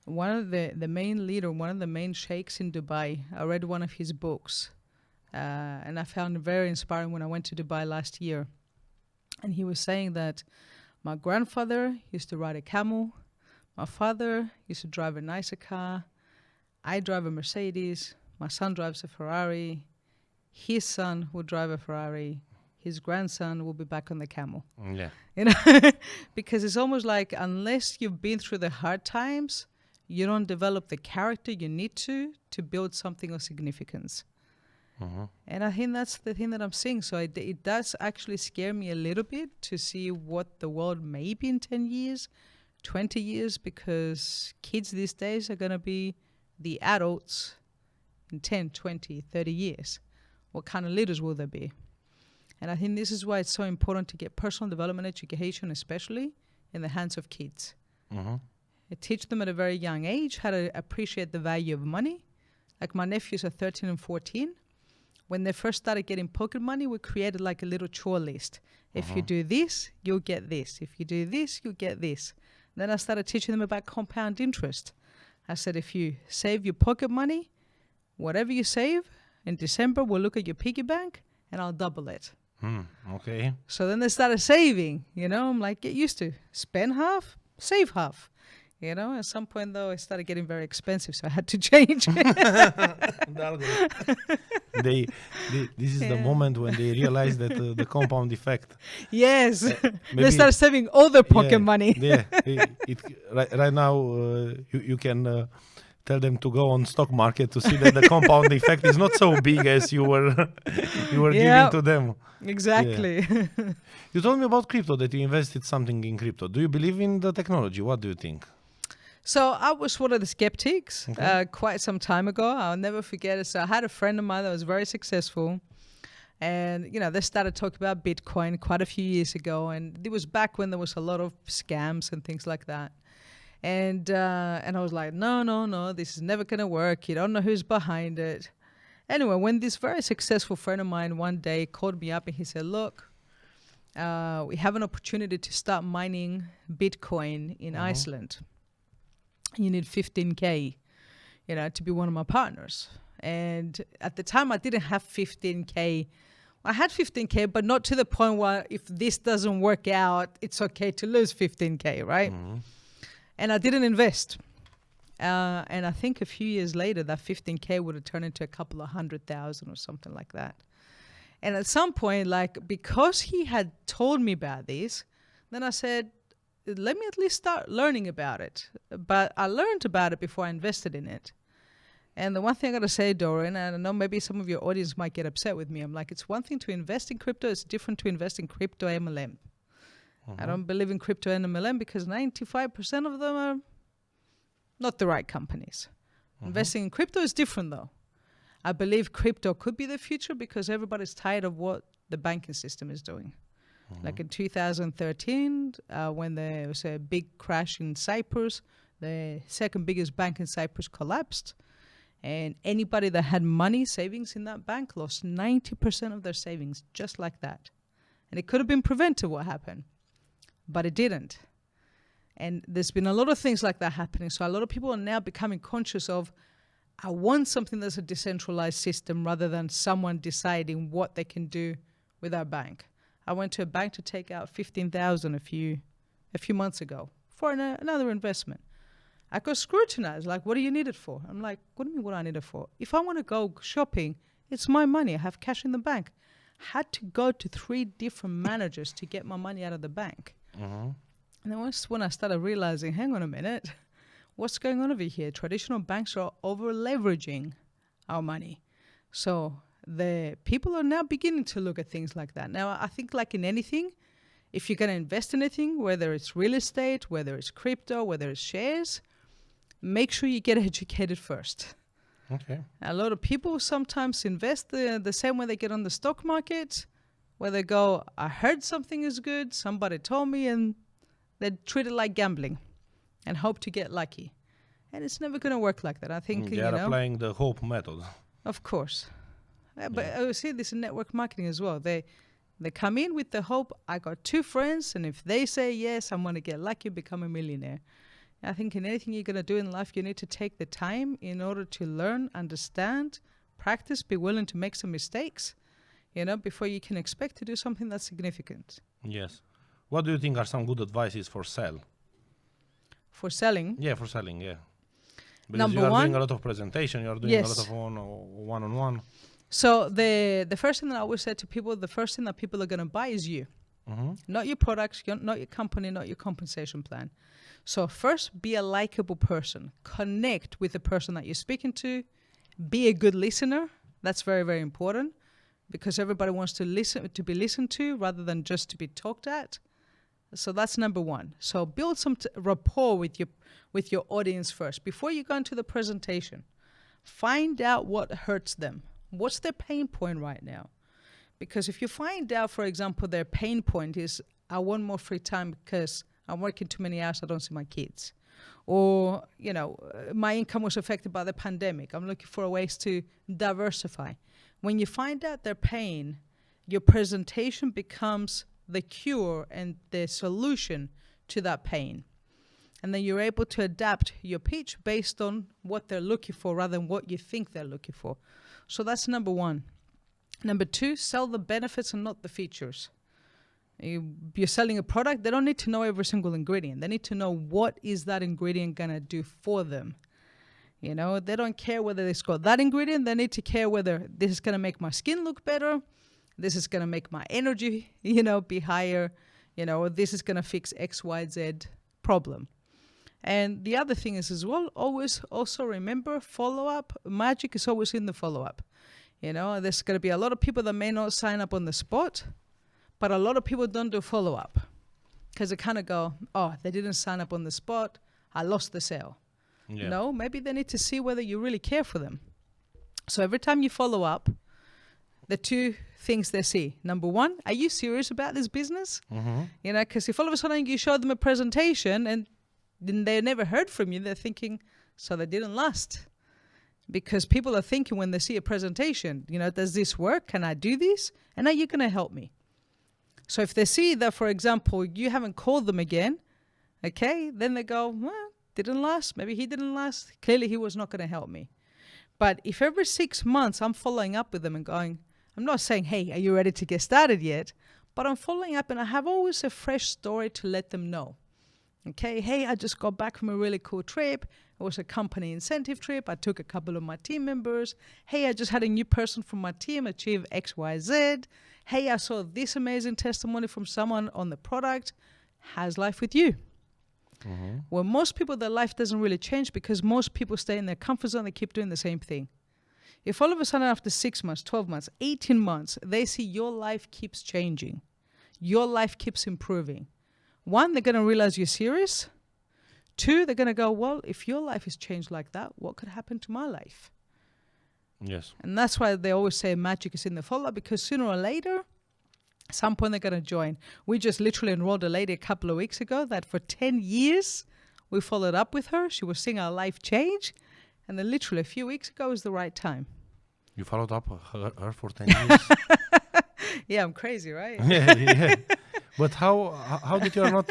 one of the main leader, one of the main sheikhs in Dubai. I read one of his books, and I found it very inspiring when I went to Dubai last year. And he was saying that my grandfather used to ride a camel, my father used to drive a nicer car, I drive a Mercedes, my son drives a Ferrari, his son will drive a Ferrari, his grandson will be back on the camel. You know, because it's almost like unless you've been through the hard times, you don't develop the character you need to build something of significance. And I think that's the thing that I'm seeing. So it does actually scare me a little bit to see what the world may be in 10 years, 20 years, because kids these days are going to be the adults in 10, 20, 30 years. What kind of leaders will they be? And I think this is why it's so important to get personal development education, especially in the hands of kids. Teach them at a very young age how to appreciate the value of money. Like my nephews are 13 and 14. When they first started getting pocket money, we created like a little chore list. If you do this, you'll get this. If you do this, you'll get this. Then I started teaching them about compound interest. I said, if you save your pocket money, whatever you save, in December, we'll look at your piggy bank and I'll double it. Okay. So then they started saving, you know. I'm like, get used to spend half, save half. You know, at some point, though, it started getting very expensive, so I had to change. This is the moment when they realize that the compound effect. Yes. They start saving all their pocket money. Right now, you can tell them to go on stock market to see that the compound effect is not so big as you were giving to them. Exactly. You told me about crypto, that you invested something in crypto. Do you believe in the technology? What do you think? So I was one of the skeptics quite some time ago. I'll never forget it. So I had a friend of mine that was very successful. And, you know, they started talking about Bitcoin quite a few years ago. And it was back when there was a lot of scams and things like that. And I was like, no, this is never going to work. You don't know who's behind it. Anyway, when this very successful friend of mine one day called me up and he said, look, we have an opportunity to start mining Bitcoin in Iceland. You need 15K, you know, to be one of my partners. And at the time, I didn't have 15K. I had 15K, but not to the point where if this doesn't work out, it's okay to lose 15K, right? And I didn't invest. And I think a few years later, that 15K would have turned into a couple of 100,000 or something like that. And at some point, like, because he had told me about this, then I said, let me at least start learning about it. But I learned about it before I invested in it. And the one thing I got to say, Dorian, and I know maybe some of your audience might get upset with me, I'm like, it's one thing to invest in crypto, it's different to invest in crypto MLM. I don't believe in crypto and MLM because 95% of them are not the right companies. Investing in crypto is different, though. I believe crypto could be the future because everybody's tired of what the banking system is doing. Like in 2013, when there was a big crash in Cyprus, the second biggest bank in Cyprus collapsed. And anybody that had money savings in that bank lost 90% of their savings, just like that. And it could have been prevented what happened, but it didn't. And there's been a lot of things like that happening. So a lot of people are now becoming conscious of, I want something that's a decentralized system rather than someone deciding what they can do with our bank. I went to a bank to take out $15,000 a few months ago for another investment. I got scrutinized, like, what do you need it for? I'm like, what do you mean what I need it for? If I want to go shopping, it's my money. I have cash in the bank. Had to go to 3 different managers to get my money out of the bank. And then when I started realizing, hang on a minute, what's going on over here? Traditional banks are over leveraging our money. So the people are now beginning to look at things like that. Now, I think like in anything, if you're going to invest in anything, whether it's real estate, whether it's crypto, whether it's shares, make sure you get educated first. Okay. A lot of people sometimes invest the same way they get on the stock market, where they go, I heard something is good, somebody told me, and they treat it like gambling and hope to get lucky. And it's never going to work like that. I think, They are applying the hope method. Of course. But I see this in network marketing as well. They come in with the hope, I got 2 friends, and if they say yes, I'm going to get lucky, become a millionaire. I think in anything you're going to do in life, you need to take the time in order to learn, understand, practice, be willing to make some mistakes, before you can expect to do something that's significant. Yes. What do you think are some good advices for sell? For selling? Yeah, for selling, yeah. Because Number you are one, doing a lot of presentation, you are doing a lot of one-on-one. So the first thing that I always say to people, the first thing that people are going to buy is you. Mm-hmm. Not your products, not your company, not your compensation plan. So first, be a likable person. Connect with the person that you're speaking to. Be a good listener. That's very, very important, because everybody wants to be listened to rather than just to be talked at. So that's number one. So build some rapport with your audience first. Before you go into the presentation, find out what hurts them. What's their pain point right now? Because if you find out, for example, their pain point is, I want more free time because I'm working too many hours, I don't see my kids. Or, my income was affected by the pandemic. I'm looking for ways to diversify. When you find out their pain, your presentation becomes the cure and the solution to that pain. And then you're able to adapt your pitch based on what they're looking for rather than what you think they're looking for. So that's number one. Number two, sell the benefits and not the features. You're selling a product, they don't need to know every single ingredient. They need to know what is that ingredient going to do for them. They don't care whether it's got that ingredient. They need to care whether this is going to make my skin look better, this is going to make my energy, be higher, or this is going to fix X, Y, Z problem. And the other thing is as well, always also remember follow-up. Magic is always in the follow-up. There's going to be a lot of people that may not sign up on the spot, but a lot of people don't do follow-up because they kind of go, oh, they didn't sign up on the spot, I lost the sale. Yeah. No, maybe they need to see whether you really care for them. So every time you follow up, the 2 things they see. Number one, are you serious about this business? Mm-hmm. Because if all of a sudden you show them a presentation and then they never heard from you, they're thinking, so they didn't last. Because people are thinking when they see a presentation, does this work? Can I do this? And are you going to help me? So if they see that, for example, you haven't called them again, okay, then they go, well, didn't last. Maybe he didn't last. Clearly he was not going to help me. But if every 6 months I'm following up with them and going, I'm not saying, hey, are you ready to get started yet? But I'm following up and I have always a fresh story to let them know. Okay, hey, I just got back from a really cool trip. It was a company incentive trip. I took a couple of my team members. Hey, I just had a new person from my team achieve X, Y, Z. Hey, I saw this amazing testimony from someone on the product. How's life with you? Mm-hmm. Well, most people, their life doesn't really change because most people stay in their comfort zone. They keep doing the same thing. If all of a sudden after 6 months, 12 months, 18 months, they see your life keeps changing, your life keeps improving. 1, they're going to realize you're serious. 2, they're going to go, well, if your life has changed like that, what could happen to my life? Yes. And that's why they always say magic is in the follow-up, because sooner or later, at some point they're going to join. We just literally enrolled a lady a couple of weeks ago that for 10 years, we followed up with her. She was seeing our life change. And then literally a few weeks ago was the right time. You followed up her for 10 years? Yeah, I'm crazy, right? yeah. But how did you are not...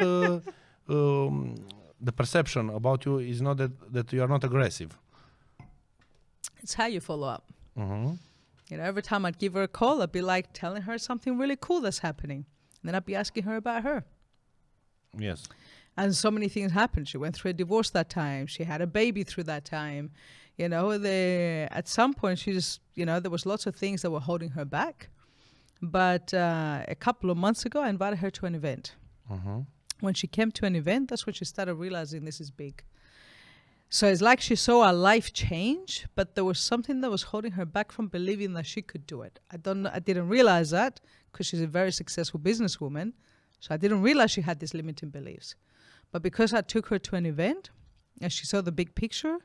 the perception about you is not that you are not aggressive. It's how you follow up. Mm-hmm. Every time I'd give her a call, I'd be like telling her something really cool that's happening. And then I'd be asking her about her. Yes. And so many things happened. She went through a divorce that time. She had a baby through that time. At some point, she just, there was lots of things that were holding her back. But a couple of months ago, I invited her to an event. Mm-hmm. when she came to an event, that's when she started realizing this is big. So it's like she saw her life change, but there was something that was holding her back from believing that she could do it. I didn't realize that because she's a very successful businesswoman. So I didn't realize she had these limiting beliefs. But because I took her to an event and she saw the big picture,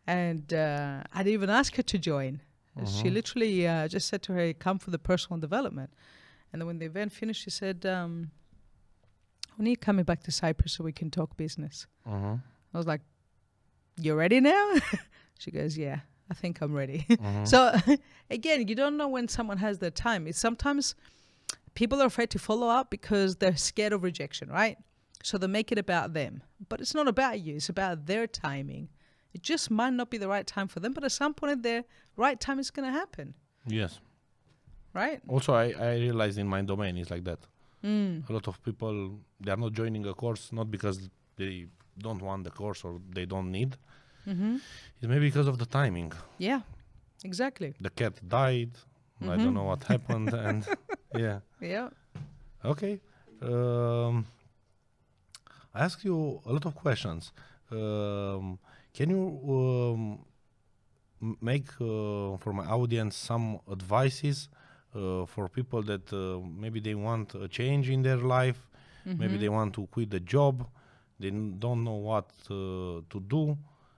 and I didn't even ask her to join. She literally just said to her, come for the personal development. And then when the event finished, she said, when are you coming back to Cyprus so we can talk business? I was like, you ready now? She goes, yeah, I think I'm ready. So again, you don't know when someone has their time. It's sometimes people are afraid to follow up because they're scared of rejection, right? So they make it about them. But it's not about you. It's about their timing. It just might not be the right time for them, but at some point their right time is going to happen. Yes. Right? Also, I realized in my domain it's like that. A lot of people, they are not joining a course, not because they don't want the course or they don't need. It's maybe because of the timing. Yeah, exactly. The cat died. I don't know what happened. And yeah. Yeah. Okay. I asked you a lot of questions. Can you make for my audience some advices for people that maybe they want a change in their life, maybe they want to quit the job, they don't know what to do,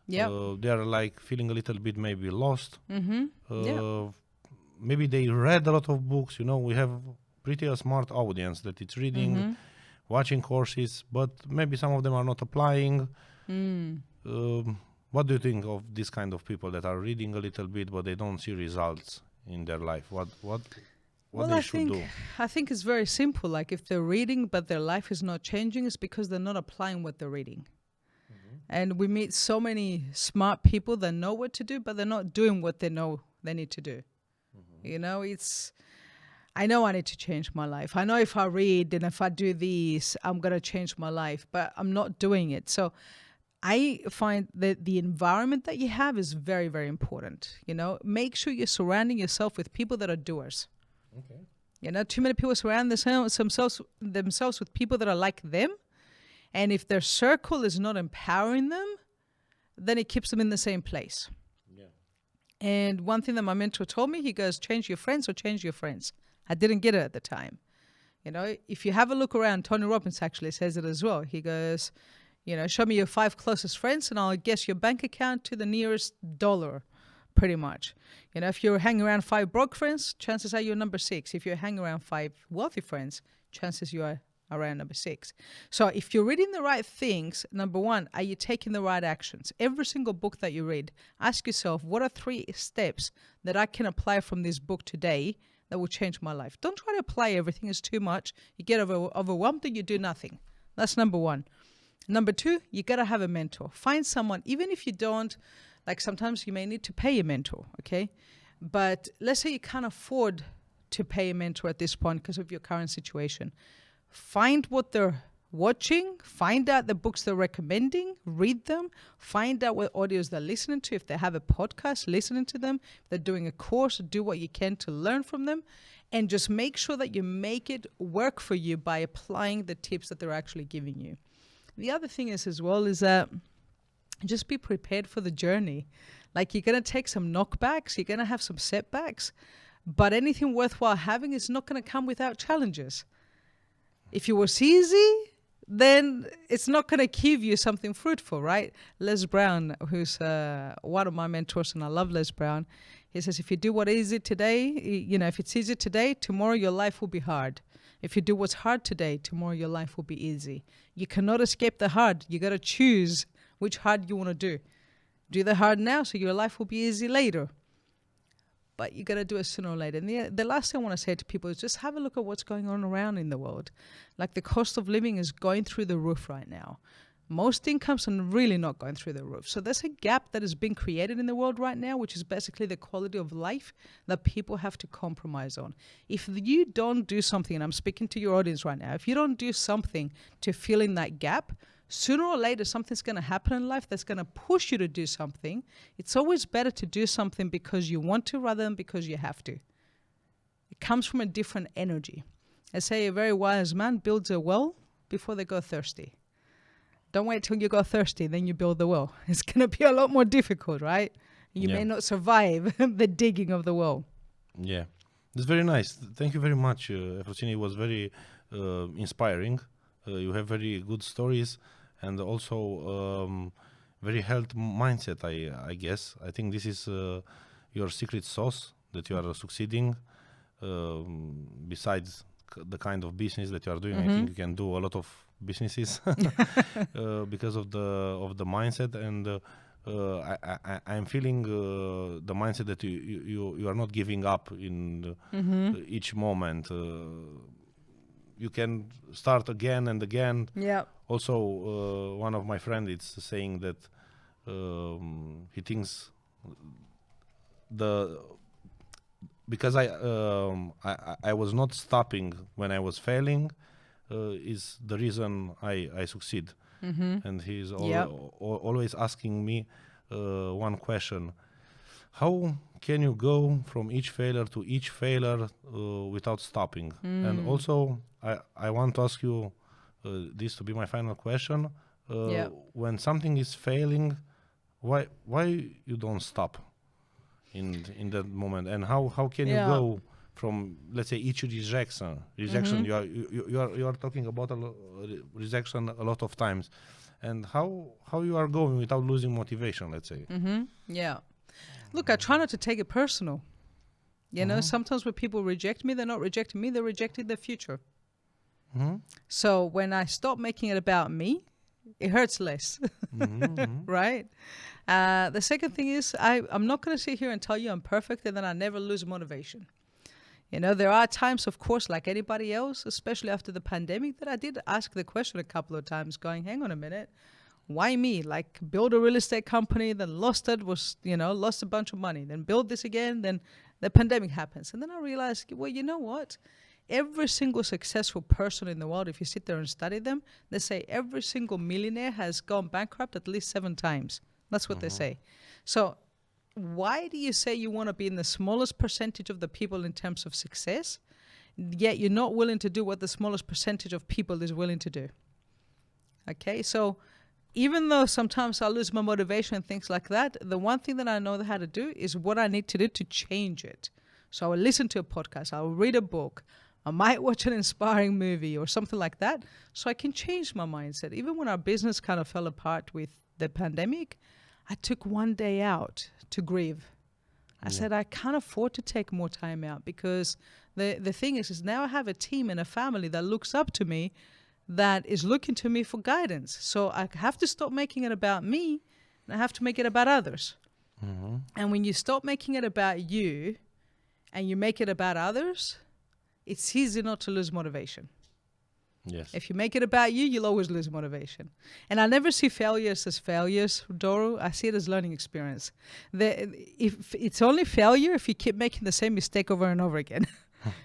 they are like feeling a little bit maybe lost, maybe they read a lot of books, we have pretty a smart audience that it's reading, watching courses, but maybe some of them are not applying. What do you think of this kind of people that are reading a little bit but they don't see results in their life? What they should do? I think it's very simple. Like if they're reading but their life is not changing, it's because they're not applying what they're reading. And we meet so many smart people that know what to do, but they're not doing what they know they need to do. I know I need to change my life. I know if I read and if I do this, I'm going to change my life, but I'm not doing it. So I find that the environment that you have is very, very important. Make sure you're surrounding yourself with people that are doers. Okay. Too many people surround themselves with people that are like them. And if their circle is not empowering them, then it keeps them in the same place. Yeah. And one thing that my mentor told me, he goes, change your friends or change your friends. I didn't get it at the time. If you have a look around, Tony Robbins actually says it as well. He goes, show me your 5 closest friends and I'll guess your bank account to the nearest dollar, pretty much. If you're hanging around 5 broke friends, chances are you're number 6. If you're hanging around 5 wealthy friends, chances you are around number 6. So if you're reading the right things, number 1, are you taking the right actions? Every single book that you read, ask yourself, what are 3 steps that I can apply from this book today that will change my life? Don't try to apply everything. It's too much. You get overwhelmed and you do nothing. That's number 1. Number 2, you got to have a mentor. Find someone, even if you don't, like sometimes you may need to pay a mentor, okay? But let's say you can't afford to pay a mentor at this point because of your current situation. Find what they're watching, find out the books they're recommending, read them, find out what audios they're listening to. If they have a podcast, listening to them. If they're doing a course, do what you can to learn from them. And just make sure that you make it work for you by applying the tips that they're actually giving you. The other thing is as well is that just be prepared for the journey. Like you're going to take some knockbacks, you're going to have some setbacks, but anything worthwhile having is not going to come without challenges. If it was easy, then it's not going to give you something fruitful, right? Les Brown, who's one of my mentors, and I love Les Brown, he says, if you do what is easy today, if it's easy today, tomorrow your life will be hard. If you do what's hard today, tomorrow your life will be easy. You cannot escape the hard. You got to choose which hard you want to do. Do the hard now so your life will be easy later. But you got to do it sooner or later. And the last thing I want to say to people is just have a look at what's going on around in the world. Like the cost of living is going through the roof right now. Most incomes are really not going through the roof. So there's a gap that has been created in the world right now, which is basically the quality of life that people have to compromise on. If you don't do something, and I'm speaking to your audience right now, if you don't do something to fill in that gap, sooner or later something's going to happen in life that's going to push you to do something. It's always better to do something because you want to rather than because you have to. It comes from a different energy. I say a very wise man builds a well before they go thirsty. Don't wait till you go thirsty, then you build the well. It's going to be a lot more difficult, right? You may not survive the digging of the well. Yeah, it's very nice. Thank you very much, Efrosyni. It was very inspiring. You have very good stories and also very health mindset, I guess. I think this is your secret sauce that you are succeeding. Besides the kind of business that you are doing, I think you can do a lot of businesses because of the mindset, and I'm feeling the mindset that you are not giving up in each moment. You can start again and again. Yeah. Also, one of my friends is saying that he thinks because I was not stopping when I was failing is the reason I succeed. And he's always asking me one question: how can you go from each failure to each failure without stopping? And also, I want to ask you this to be my final question. When something is failing, why you don't stop in that moment? And how can you go from, let's say, each rejection? You are talking about rejection a lot of times, and how you are going without losing motivation, let's say. Look, I try not to take it personal. You know, sometimes when people reject me, they're not rejecting me, they're rejecting their future. So when I stop making it about me, it hurts less, right? The second thing is I'm not going to sit here and tell you I'm perfect and then I never lose motivation. You know, there are times, of course, like anybody else, especially after the pandemic, that I did ask the question a couple of times going, hang on a minute, why me? Like, build a real estate company, then lost it, lost a bunch of money, then build this again, then the pandemic happens. And then I realized, well, you know what? Every single successful person in the world, if you sit there and study them, they say every single millionaire has gone bankrupt at least 7 times. That's what they say. So why do you say you want to be in the smallest percentage of the people in terms of success, yet you're not willing to do what the smallest percentage of people is willing to do? Okay, so even though sometimes I lose my motivation and things like that, the one thing that I know how to do is what I need to do to change it. So I will listen to a podcast, I will read a book, I might watch an inspiring movie or something like that, so I can change my mindset. Even when our business kind of fell apart with the pandemic, I took one day out to grieve. I said, I can't afford to take more time out, because the thing is now I have a team and a family that looks up to me, that is looking to me for guidance. So I have to stop making it about me, and I have to make it about others. And when you stop making it about you and you make it about others, it's easy not to lose motivation. Yes. If you make it about you, you'll always lose motivation. And I never see failures as failures, Doru. I see it as learning experience. If it's only failure if you keep making the same mistake over and over again.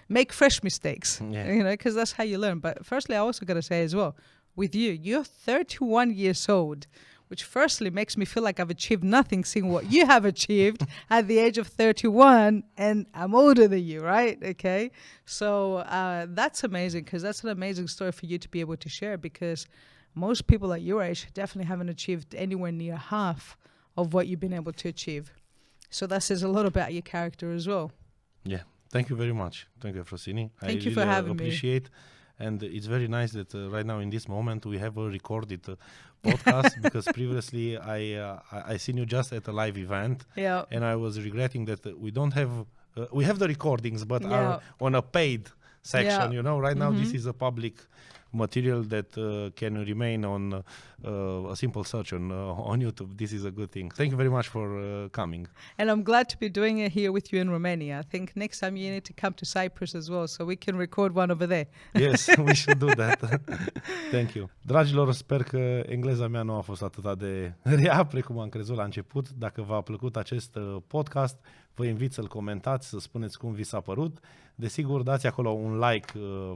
Make fresh mistakes, because that's how you learn. But firstly, I also got to say as well, with you, you're 31 years old, which firstly makes me feel like I've achieved nothing, seeing what you have achieved at the age of 31, and I'm older than you, right? Okay, so that's amazing, because that's an amazing story for you to be able to share, because most people at your age definitely haven't achieved anywhere near half of what you've been able to achieve. So that says a lot about your character as well. Yeah. Thank you very much. Thank you, Efrosyni. Thank you for having me. Appreciate. And it's very nice that right now in this moment we have a recorded podcast, because previously I seen you just at a live event, and I was regretting that we don't have we have the recordings, but are on a paid section. Right now this is a public material that can remain on a simple search on YouTube. This is a good thing. Thank you very much for coming. And I'm glad to be doing it here with you in Romania. I think next time you need to come to Cyprus as well, so we can record one over there. Yes, we should do that. Thank you. Dragilor, sper că engleza mea nu a fost atât de rea precum am crezut la început. Dacă v-a plăcut acest podcast, vă invit să-l comentați, să spuneți cum vi s-a părut. Desigur, dați acolo un like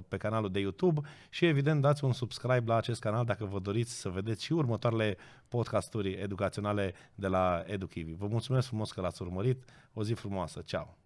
pe canalul de YouTube și evident dați un subscribe la acest canal dacă vă doriți să vedeți și următoarele podcasturi educaționale de la eduKiwi. Vă mulțumesc frumos că l-ați urmărit. O zi frumoasă. Ceau!